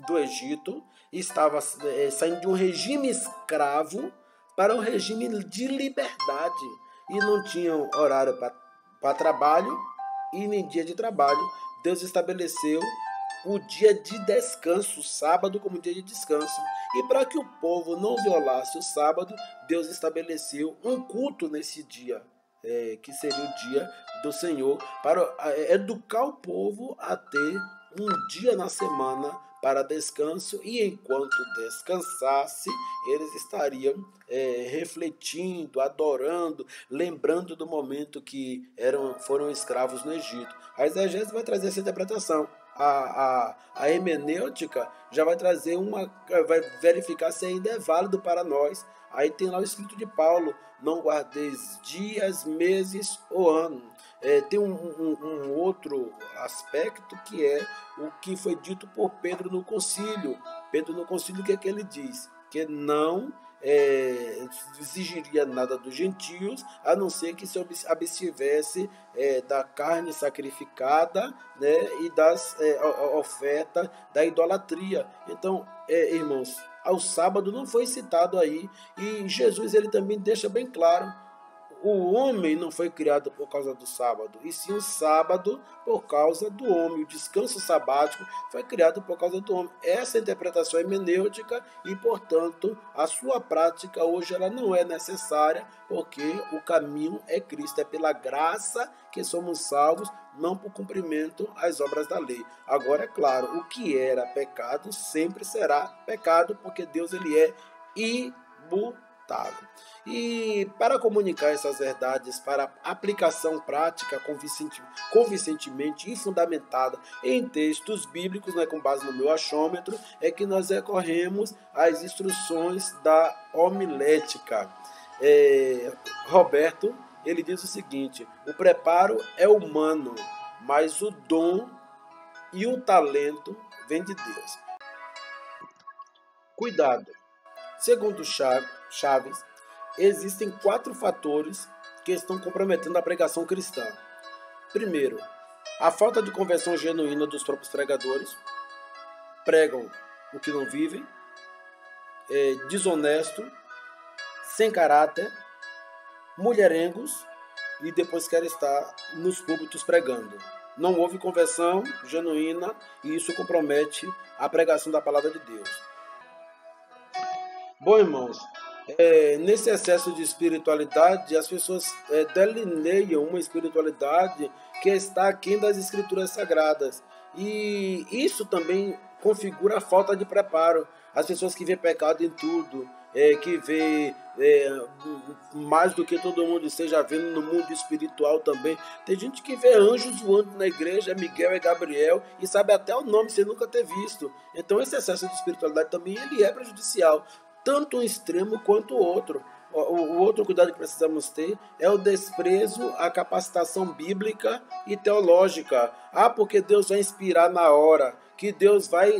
do Egito, estava saindo de um regime escravo para um regime de liberdade, e não tinham horário para trabalho e nem dia de trabalho. Deus estabeleceu o dia de descanso, o sábado, como dia de descanso. E para que o povo não violasse o sábado, Deus estabeleceu um culto nesse dia. que seria o dia do Senhor, para educar o povo a ter um dia na semana para descanso, e enquanto descansasse, eles estariam refletindo, adorando, lembrando do momento que foram escravos no Egito. A exegese vai trazer essa interpretação. A hermenêutica já vai trazer vai verificar se ainda é válido para nós. Aí tem lá o escrito de Paulo: não guardeis dias, meses ou ano. Tem um outro aspecto, que é o que foi dito por Pedro no concílio. Pedro no concílio, o que é que ele diz? Que não exigiria nada dos gentios, a não ser que se abstivesse da carne sacrificada, né, e das ofertas da idolatria. Então, irmãos, ao sábado não foi citado aí, e Jesus ele também deixa bem claro: o homem não foi criado por causa do sábado, e sim o sábado por causa do homem. O descanso sabático foi criado por causa do homem. Essa interpretação é hermenêutica e, portanto, a sua prática hoje ela não é necessária, porque o caminho é Cristo. É pela graça que somos salvos, não por cumprimento às obras da lei. Agora, é claro, o que era pecado sempre será pecado, porque Deus ele é imutável. E para comunicar essas verdades para aplicação prática convincentemente e fundamentada em textos bíblicos, né, com base no meu achômetro, é que nós recorremos às instruções da homilética. Roberto, ele diz o seguinte: o preparo é humano, mas o dom e o talento vem de Deus. Cuidado. Segundo Chaves, existem 4 fatores que estão comprometendo a pregação cristã. Primeiro, a falta de conversão genuína dos próprios pregadores. Pregam o que não vivem, desonesto, sem caráter, mulherengos, e depois querem estar nos púlpitos pregando. Não houve conversão genuína, e isso compromete a pregação da palavra de Deus. Bom, irmãos, nesse excesso de espiritualidade, as pessoas delineiam uma espiritualidade que está aquém das escrituras sagradas. E isso também configura a falta de preparo. As pessoas que vê pecado em tudo, que vê mais do que todo mundo esteja vendo no mundo espiritual também. Tem gente que vê anjos voando na igreja, Miguel e Gabriel, e sabe até o nome sem nunca ter visto. Então esse excesso de espiritualidade também ele é prejudicial, tanto um extremo quanto o outro. O outro cuidado que precisamos ter é o desprezo à capacitação bíblica e teológica. Porque Deus vai inspirar na hora, que Deus vai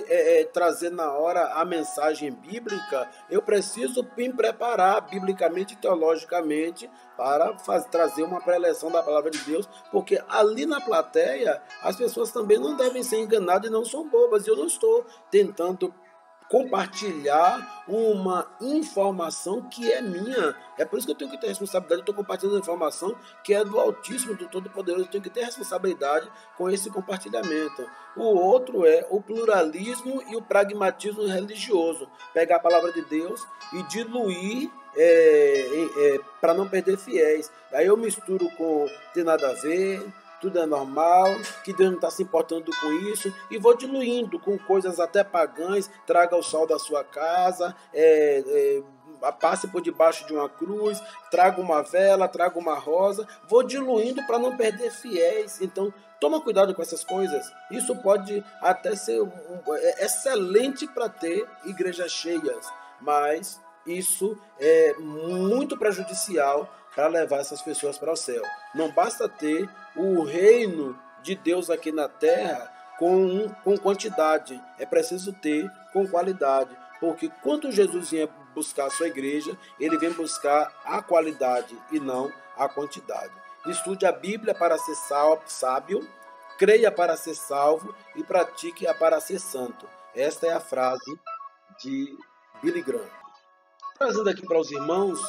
trazer na hora a mensagem bíblica. Eu preciso me preparar biblicamente e teologicamente para trazer uma preleção da palavra de Deus, porque ali na plateia as pessoas também não devem ser enganadas e não são bobas. Eu não estou tentando compartilhar uma informação que é minha. É por isso que eu tenho que ter responsabilidade. Eu estou compartilhando informação que é do Altíssimo, do Todo-Poderoso. Eu tenho que ter responsabilidade com esse compartilhamento. O outro é o pluralismo e o pragmatismo religioso. Pegar a palavra de Deus e diluir para não perder fiéis. Aí eu misturo com tem nada a ver, tudo é normal, que Deus não está se importando com isso, e vou diluindo com coisas até pagãs. Traga o sol da sua casa, passe por debaixo de uma cruz, traga uma vela, traga uma rosa, vou diluindo para não perder fiéis. Então toma cuidado com essas coisas. Isso pode até ser excelente para ter igrejas cheias, mas isso é muito prejudicial para levar essas pessoas para o céu. Não basta ter o reino de Deus aqui na terra com quantidade, é preciso ter com qualidade, porque quando Jesus vinha buscar a sua igreja, ele vem buscar a qualidade e não a quantidade. Estude a Bíblia para ser sábio, creia para ser salvo e pratique-a para ser santo. Esta é a frase de Billy Graham. Trazendo aqui para os irmãos,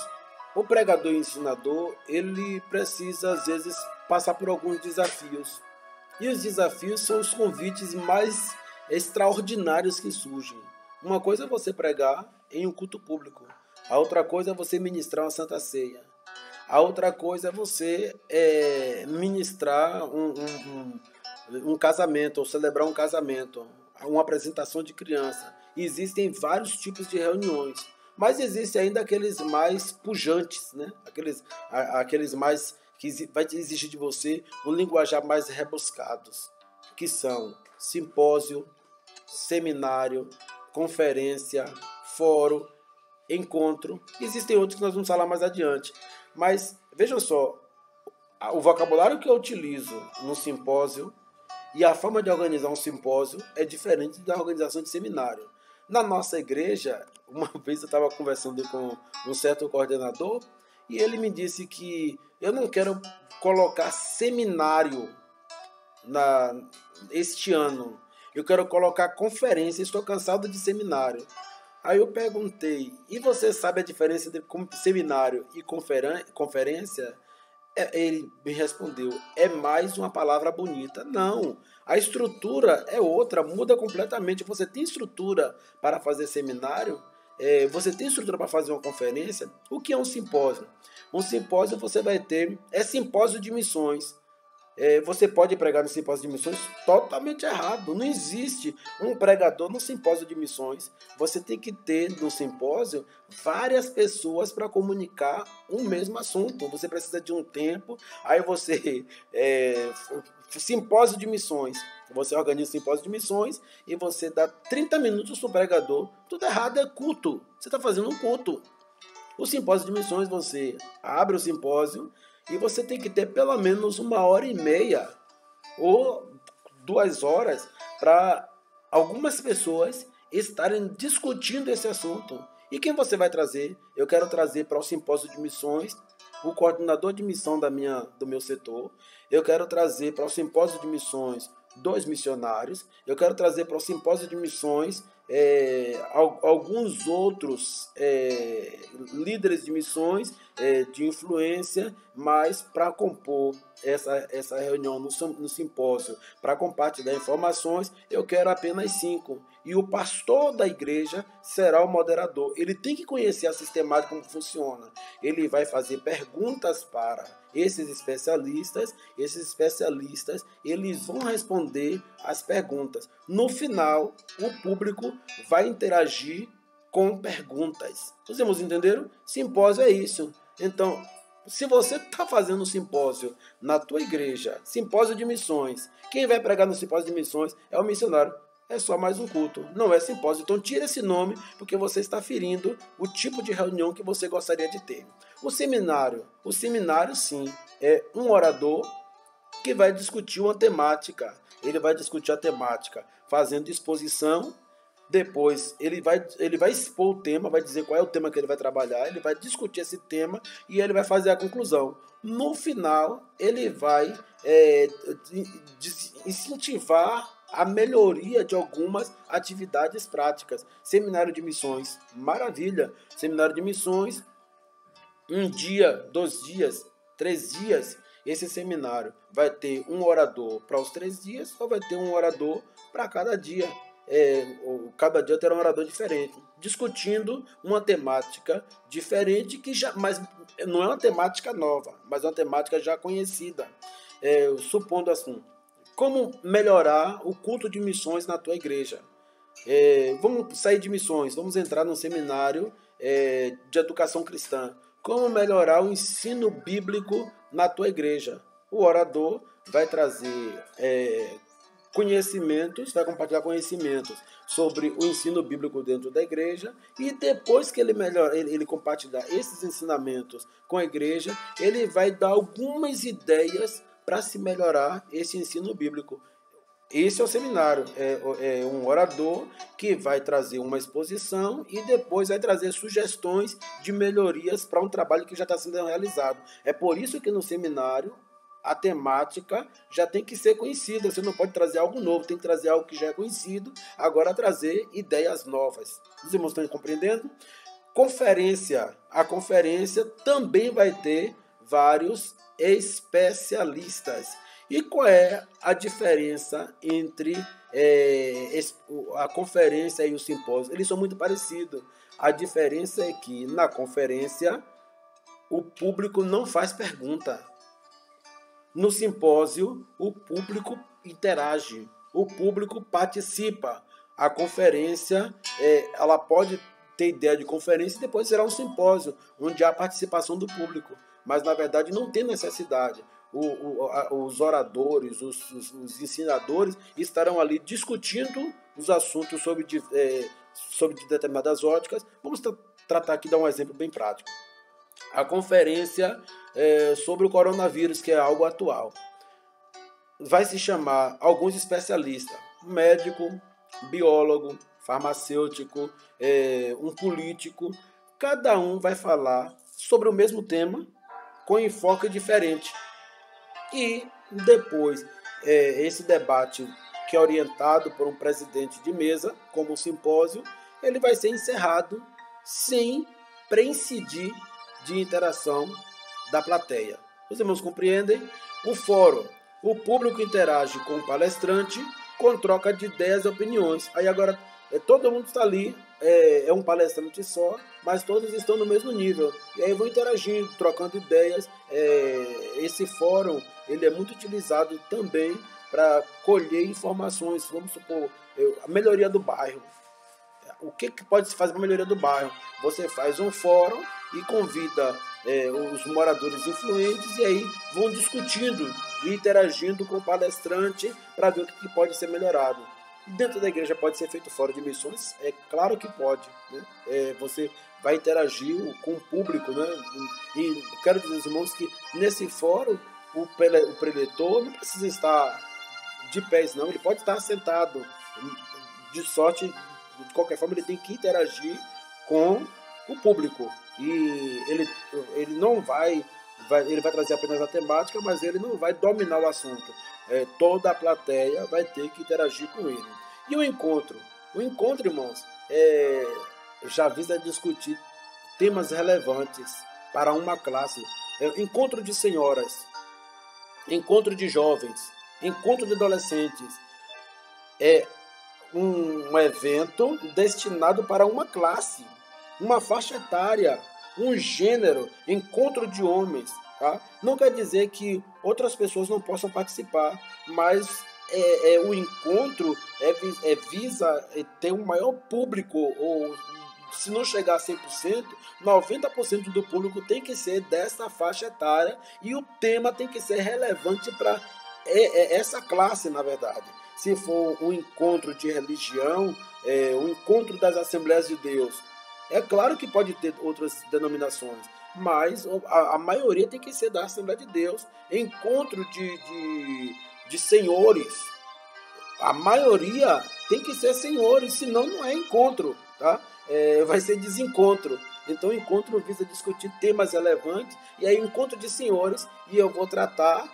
o pregador e ensinador, ele precisa às vezes passar por alguns desafios. E os desafios são os convites mais extraordinários que surgem. Uma coisa é você pregar em um culto público. A outra coisa é você ministrar uma santa ceia. A outra coisa é você ministrar um casamento, ou celebrar um casamento, uma apresentação de criança. Existem vários tipos de reuniões, mas existem ainda aqueles mais pujantes, né? Aqueles mais que vai exigir de você um linguajar mais rebuscados, que são simpósio, seminário, conferência, fórum, encontro. Existem outros que nós vamos falar mais adiante. Mas vejam só, o vocabulário que eu utilizo no simpósio e a forma de organizar um simpósio é diferente da organização de seminário. Na nossa igreja, uma vez eu estava conversando com um certo coordenador e ele me disse que eu não quero colocar seminário este ano. Eu quero colocar conferência, estou cansado de seminário. Aí eu perguntei, e você sabe a diferença de seminário e conferência? Ele me respondeu, é mais uma palavra bonita. Não, a estrutura é outra, muda completamente. Você tem estrutura para fazer seminário? Você tem estrutura para fazer uma conferência? O que é um simpósio? Um simpósio você vai ter, é simpósio de missões. Você pode pregar no simpósio de missões totalmente errado. Não existe um pregador no simpósio de missões. Você tem que ter no simpósio várias pessoas para comunicar um mesmo assunto. Você precisa de um tempo. Aí você simpósio de missões. Você organiza o simpósio de missões e você dá 30 minutos para o pregador. Tudo errado, é culto. Você está fazendo um culto. O simpósio de missões, você abre o simpósio e você tem que ter pelo menos 1h30 ou 2 horas para algumas pessoas estarem discutindo esse assunto. E quem você vai trazer? Eu quero trazer para o simpósio de missões o coordenador de missão do meu setor. Eu quero trazer para o simpósio de missões 2 missionários. Eu quero trazer para o simpósio de missões alguns outros líderes de missões de influência, mas para compor essa reunião no simpósio, para compartilhar informações, eu quero apenas 5. E o pastor da igreja será o moderador. Ele tem que conhecer a sistemática, como funciona. Ele vai fazer perguntas para esses especialistas eles vão responder as perguntas. No final, o público vai interagir com perguntas. Vocês entenderam? Simpósio é isso. Então, se você está fazendo um simpósio na tua igreja, simpósio de missões, quem vai pregar no simpósio de missões é o missionário. É só mais um culto, não é simpósio. Então tira esse nome, porque você está ferindo o tipo de reunião que você gostaria de ter. O seminário sim, é um orador que vai discutir uma temática. Ele vai discutir a temática fazendo exposição. Depois ele vai expor o tema, vai dizer qual é o tema que ele vai trabalhar, ele vai discutir esse tema e ele vai fazer a conclusão. No final, ele vai incentivar a melhoria de algumas atividades práticas. Seminário de missões, maravilha. Seminário de missões, 1 dia, 2 dias, 3 dias. Esse seminário vai ter um orador para os 3 dias ou vai ter um orador para cada dia. Cada dia terá um orador diferente, discutindo uma temática diferente, mas não é uma temática nova, mas é uma temática já conhecida. Supondo assim, como melhorar o culto de missões na tua igreja. Vamos sair de missões, vamos entrar num seminário de educação cristã. Como melhorar o ensino bíblico na tua igreja. O orador vai trazer conhecimentos, vai compartilhar conhecimentos sobre o ensino bíblico dentro da igreja, e depois que ele compartilhar esses ensinamentos com a igreja, ele vai dar algumas ideias para se melhorar esse ensino bíblico. Esse é o seminário, é um orador que vai trazer uma exposição e depois vai trazer sugestões de melhorias para um trabalho que já está sendo realizado. É por isso que no seminário a temática já tem que ser conhecida. Você não pode trazer algo novo, tem que trazer algo que já é conhecido, agora trazer ideias novas. Os irmãos estão compreendendo? A conferência também vai ter vários especialistas. E qual é a diferença entre a conferência e o simpósio? Eles são muito parecidos. A diferença é que na conferência o público não faz pergunta. No simpósio, o público interage, o público participa. A conferência, ela pode ter ideia de conferência e depois será um simpósio, onde há participação do público. Mas, na verdade, não tem necessidade. Os oradores, os ensinadores estarão ali discutindo os assuntos sobre determinadas óticas. Vamos tratar aqui, dar um exemplo bem prático. A conferência sobre o coronavírus, que é algo atual. Vai se chamar alguns especialistas, médico, biólogo, farmacêutico, um político. Cada um vai falar sobre o mesmo tema com enfoque diferente. E depois, esse debate, que é orientado por um presidente de mesa, como um simpósio, ele vai ser encerrado sem preincidir de interação da plateia. Os irmãos compreendem? O fórum, o público interage com o palestrante com troca de ideias e opiniões. Aí agora todo mundo está ali, é um palestrante só, mas todos estão no mesmo nível. E aí vão interagindo, trocando ideias. Esse fórum ele é muito utilizado também para colher informações. Vamos supor, a melhoria do bairro. O que pode se fazer para a melhoria do bairro? Você faz um fórum e convida os moradores influentes e aí vão discutindo e interagindo com o palestrante para ver o que pode ser melhorado. Dentro da igreja pode ser feito fórum de missões? É claro que pode. Né? Você vai interagir com o público. Né? E quero dizer aos irmãos que nesse fórum o preletor não precisa estar de pés, não. Ele pode estar sentado. De sorte, de qualquer forma, ele tem que interagir com o público. E ele não ele vai trazer apenas a temática, mas ele não vai dominar o assunto. Toda a plateia vai ter que interagir com ele. E o encontro? O encontro, irmãos, já visa discutir temas relevantes para uma classe. Encontro de senhoras, encontro de jovens, encontro de adolescentes. É um evento destinado para uma classe, uma faixa etária, um gênero, encontro de homens. Tá? Não quer dizer que outras pessoas não possam participar, mas o encontro visa ter um maior público, ou se não chegar a 100%, 90% do público tem que ser dessa faixa etária e o tema tem que ser relevante para essa classe, na verdade. Se for um encontro de religião, um encontro das Assembleias de Deus, é claro que pode ter outras denominações, mas a maioria tem que ser da Assembleia de Deus. Encontro de senhores, a maioria tem que ser senhores, senão não é encontro, tá? Vai ser desencontro. Então, o encontro visa discutir temas relevantes, e aí encontro de senhores, e eu vou tratar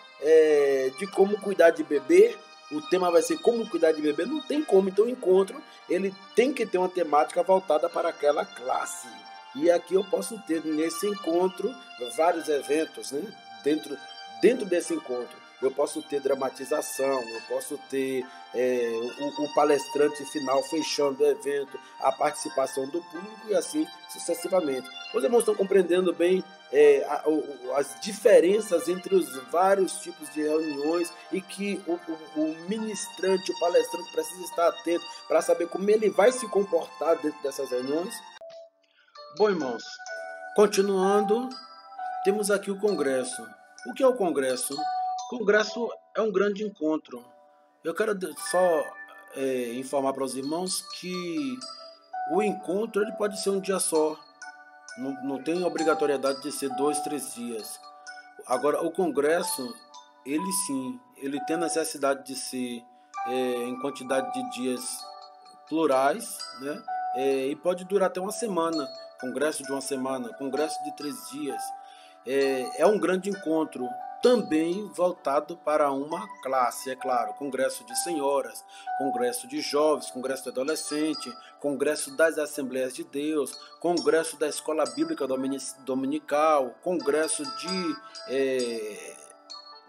de como cuidar de bebê. O tema vai ser como cuidar de bebê. Não tem como. Então, o encontro ele tem que ter uma temática voltada para aquela classe. E aqui eu posso ter nesse encontro vários eventos, né? Dentro desse encontro. Eu posso ter dramatização, eu posso ter o palestrante final fechando o evento, a participação do público e assim sucessivamente. Os irmãos estão compreendendo bem as diferenças entre os vários tipos de reuniões e que o ministrante, o palestrante precisa estar atento para saber como ele vai se comportar dentro dessas reuniões? Bom, irmãos, continuando, temos aqui o Congresso. O que é o Congresso? O Congresso é um grande encontro. Eu quero só informar para os irmãos que o encontro ele pode ser um dia só. Não tem obrigatoriedade de ser 2, 3 dias. Agora, o Congresso, ele sim, ele tem necessidade de ser em quantidade de dias plurais, né? E pode durar até uma semana. Congresso de uma semana, congresso de 3 dias. É um grande encontro, também voltado para uma classe, é claro, congresso de senhoras, congresso de jovens, congresso de adolescente, congresso das Assembleias de Deus, congresso da Escola Bíblica Dominical, congresso de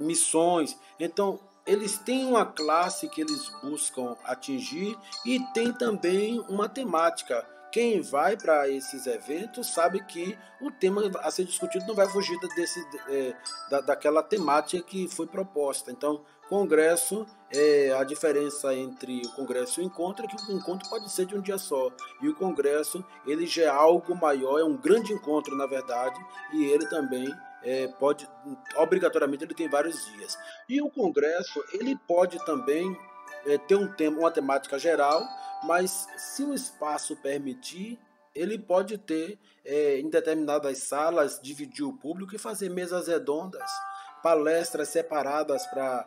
missões. Então, eles têm uma classe que eles buscam atingir e tem também uma temática quem vai para esses eventos sabe que o tema a ser discutido não vai fugir daquela temática que foi proposta. Então, congresso, a diferença entre o congresso e o encontro é que o encontro pode ser de um dia só, e o congresso ele já é algo maior, é um grande encontro na verdade, e ele também pode, obrigatoriamente ele tem vários dias. E o congresso ele pode também ter um tema, uma temática geral, mas se o espaço permitir, ele pode ter em determinadas salas, dividir o público e fazer mesas redondas, palestras separadas para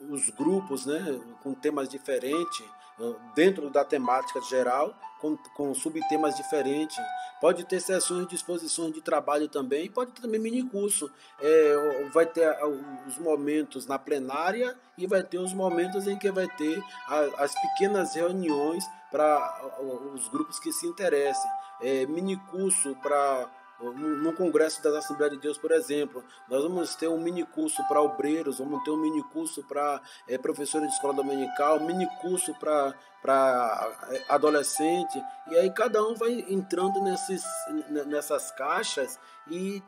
os grupos, né, com temas diferentes, dentro da temática geral, com subtemas diferentes. Pode ter sessões de exposições de trabalho também, pode ter também minicurso. Vai ter os momentos na plenária e vai ter os momentos em que vai ter as pequenas reuniões para os grupos que se interessem. Minicurso para no Congresso das Assembleias de Deus, por exemplo, nós vamos ter um mini curso para obreiros, vamos ter um mini curso para professores de escola dominical, mini curso para adolescente, e aí cada um vai entrando nessas caixas e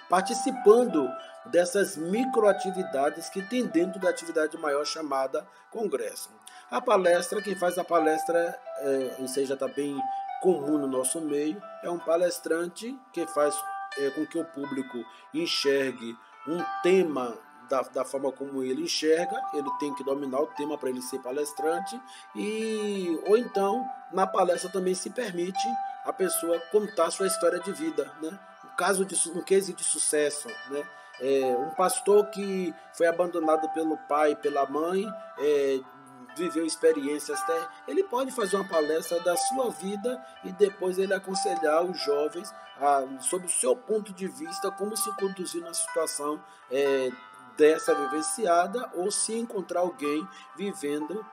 participando dessas microatividades que tem dentro da atividade maior chamada Congresso. A palestra, quem faz a palestra, isso aí já está bem comum no nosso meio, é um palestrante que faz com que o público enxergue um tema da forma como ele enxerga, ele tem que dominar o tema para ele ser palestrante, ou então na palestra também se permite a pessoa contar sua história de vida, né? Um case de sucesso, né? Um pastor que foi abandonado pelo pai, pela mãe, viveu experiências, ele pode fazer uma palestra da sua vida e depois ele aconselhar os jovens sobre o seu ponto de vista, como se conduzir na situação dessa vivenciada, ou se encontrar alguém vivendo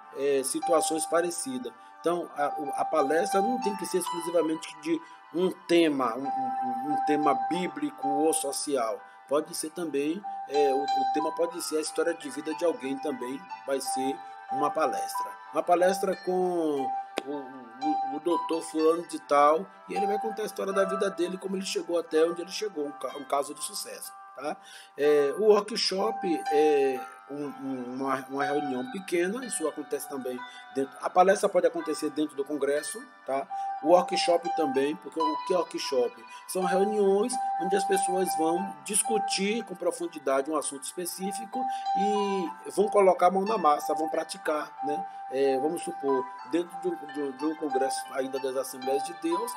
situações parecidas. Então, a palestra não tem que ser exclusivamente de um tema, um tema bíblico ou social. Pode ser também, o tema pode ser a história de vida de alguém também, vai ser uma palestra. Uma palestra com o doutor fulano de tal, e ele vai contar a história da vida dele, como ele chegou até onde ele chegou, um caso de sucesso. Tá? O workshop é uma reunião pequena, isso acontece também dentro. A palestra pode acontecer dentro do congresso, tá? O workshop também, porque o que é workshop? São reuniões onde as pessoas vão discutir com profundidade um assunto específico e vão colocar a mão na massa, vão praticar, né? Vamos supor, dentro de um congresso ainda das Assembleias de Deus,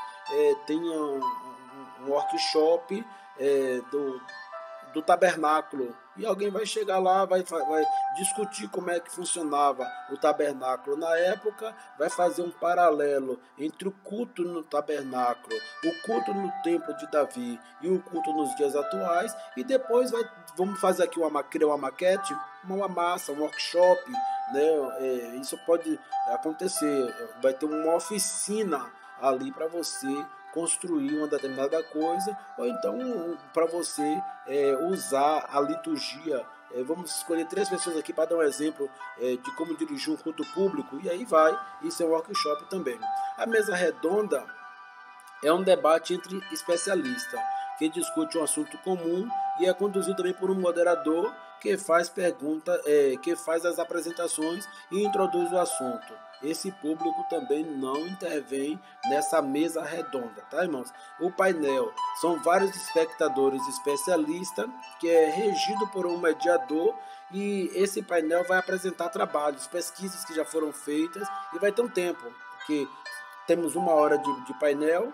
tenha um workshop do tabernáculo, e alguém vai chegar lá, vai discutir como é que funcionava o tabernáculo na época, vai fazer um paralelo entre o culto no tabernáculo, o culto no templo de Davi e o culto nos dias atuais, e depois vamos fazer aqui criar uma maquete, uma massa, um workshop, né? Isso pode acontecer, vai ter uma oficina ali para você construir uma determinada coisa, ou então para você usar a liturgia. Vamos escolher 3 pessoas aqui para dar um exemplo de como dirigir um culto público, e aí isso é um workshop também. A mesa redonda é um debate entre especialistas, que discute um assunto comum e é conduzido também por um moderador que faz que faz as apresentações e introduz o assunto. Esse público também não intervém nessa mesa redonda, tá, irmãos? O painel são vários espectadores especialistas, que é regido por um mediador, e esse painel vai apresentar trabalhos, pesquisas que já foram feitas, e vai ter um tempo, porque temos 1 hora de painel,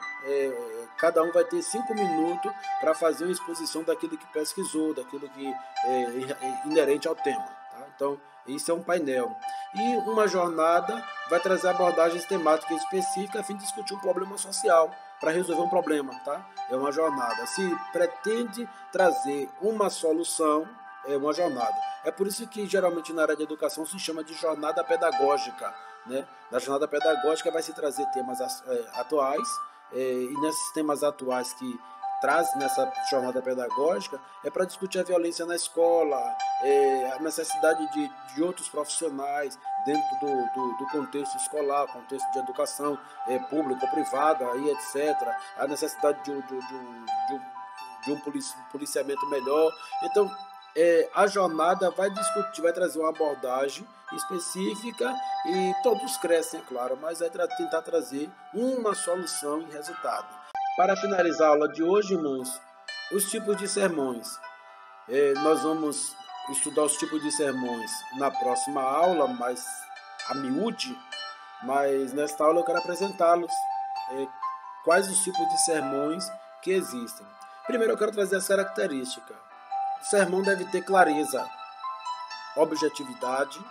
cada um vai ter 5 minutos para fazer uma exposição daquilo que pesquisou, daquilo que é inerente ao tema. Tá? Então, isso é um painel. E uma jornada vai trazer abordagens temáticas específicas a fim de discutir um problema social, para resolver um problema. Tá? É uma jornada. Se pretende trazer uma solução, é uma jornada. É por isso que geralmente na área de educação se chama de jornada pedagógica. Né? Na jornada pedagógica vai se trazer temas atuais, e nesses temas atuais que traz nessa jornada pedagógica é para discutir a violência na escola, a necessidade de outros profissionais dentro do contexto escolar, contexto de educação pública ou privada, aí, etc. A necessidade de um policiamento melhor. Então, a jornada vai discutir, vai trazer uma abordagem específica e todos crescem, é claro, mas vai tentar trazer uma solução e resultado. Para finalizar a aula de hoje, irmãos, os tipos de sermões. Nós vamos estudar os tipos de sermões na próxima aula, mais a miúde, mas nesta aula eu quero apresentá-los. Quais os tipos de sermões que existem. Primeiro eu quero trazer as características. O sermão deve ter clareza, objetividade,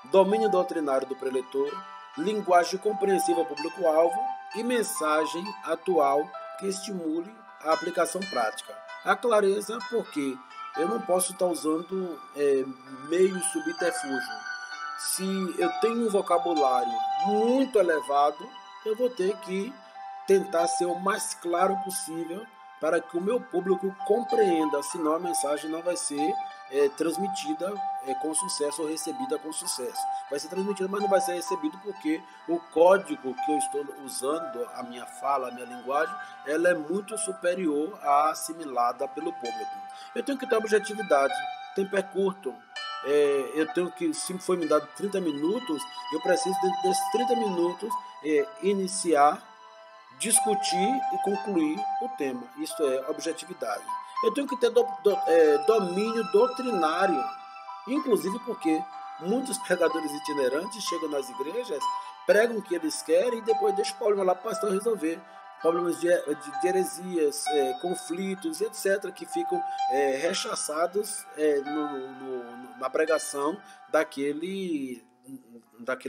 domínio doutrinário do preletor, linguagem compreensível ao público-alvo e mensagem atual que estimule a aplicação prática. A clareza, porque eu não posso estar usando meio subterfúgio. Se eu tenho um vocabulário muito elevado, eu vou ter que tentar ser o mais claro possível para que o meu público compreenda, senão a mensagem não vai ser transmitida com sucesso ou recebida com sucesso. Vai ser transmitida, mas não vai ser recebido porque o código que eu estou usando, a minha fala, a minha linguagem, ela é muito superior à assimilada pelo público. Eu tenho que ter objetividade, tempo é curto. Eu tenho que, se foi me dado 30 minutos, eu preciso dentro desses 30 minutos iniciar, discutir e concluir o tema. Isto é objetividade. Eu tenho que ter domínio doutrinário, inclusive porque muitos pregadores itinerantes chegam nas igrejas, pregam o que eles querem e depois deixam o problema lá para o pastor resolver. Problemas de heresias, conflitos, etc., que ficam rechaçados na pregação daquele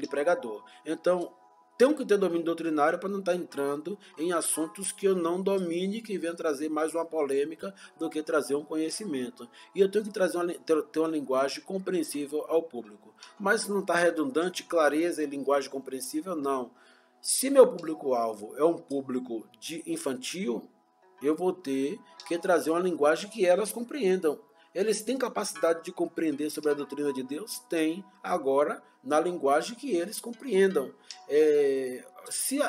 pregador. Então, tenho que ter domínio doutrinário para não estar entrando em assuntos que eu não domine, que venham trazer mais uma polêmica do que trazer um conhecimento. E eu tenho que ter uma linguagem compreensível ao público. Mas se não está redundante, clareza e linguagem compreensível, não. Se meu público-alvo é um público de infantil, eu vou ter que trazer uma linguagem que elas compreendam. Eles têm capacidade de compreender sobre a doutrina de Deus? Tem. Agora, na linguagem que eles compreendam. Se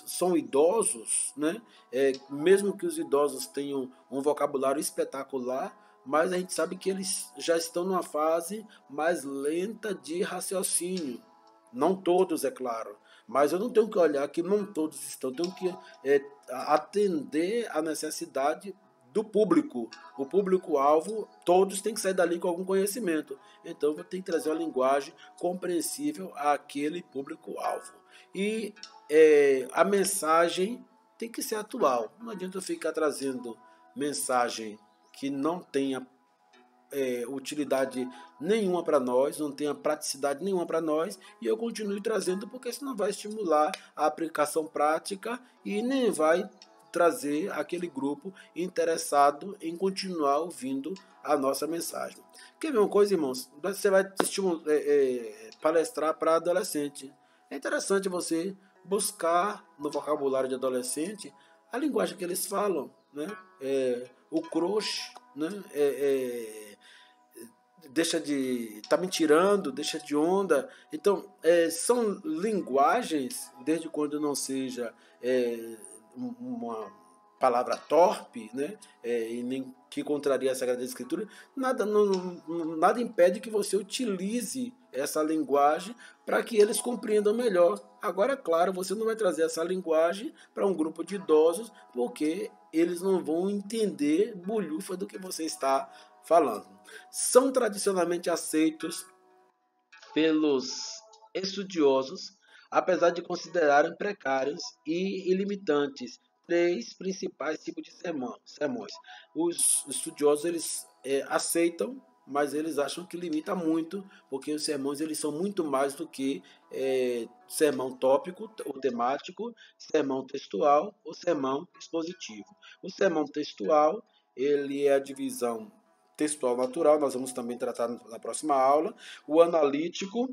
são idosos, né? Mesmo que os idosos tenham um vocabulário espetacular, mas a gente sabe que eles já estão numa fase mais lenta de raciocínio. Não todos, é claro. Mas eu não tenho que olhar que não todos estão. Eu tenho que atender à necessidade do público. O público-alvo, todos têm que sair dali com algum conhecimento. Então, eu vou ter que trazer uma linguagem compreensível àquele público-alvo. E a mensagem tem que ser atual. Não adianta eu ficar trazendo mensagem que não tenha utilidade nenhuma para nós, não tenha praticidade nenhuma para nós, e eu continuo trazendo porque senão vai estimular a aplicação prática e nem vai trazer aquele grupo interessado em continuar ouvindo a nossa mensagem. Quer ver uma coisa, irmãos? Você vai palestrar para adolescente. É interessante você buscar no vocabulário de adolescente a linguagem que eles falam, né? O crush, né? Deixa de tá me tirando, deixa de onda. Então, são linguagens, desde quando não seja uma palavra torpe, né? E nem que contraria a Sagrada Escritura, nada impede que você utilize essa linguagem para que eles compreendam melhor. Agora, claro, você não vai trazer essa linguagem para um grupo de idosos, porque eles não vão entender bolhufa do que você está falando. São tradicionalmente aceitos pelos estudiosos, apesar de considerarem precários e ilimitantes 3 principais tipos de sermões. Os estudiosos eles aceitam, mas eles acham que limita muito, porque os sermões eles são muito mais do que sermão tópico ou temático, sermão textual ou sermão expositivo. O sermão textual ele é a divisão textual natural, nós vamos também tratar na próxima aula. O analítico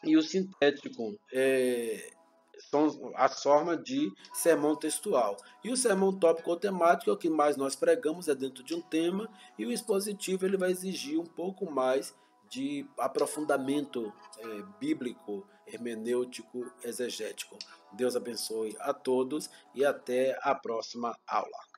e o sintético são as formas de sermão textual. E o sermão tópico ou temático é o que mais nós pregamos, é dentro de um tema, e o expositivo ele vai exigir um pouco mais de aprofundamento bíblico, hermenêutico, exegético. Deus abençoe a todos e até a próxima aula.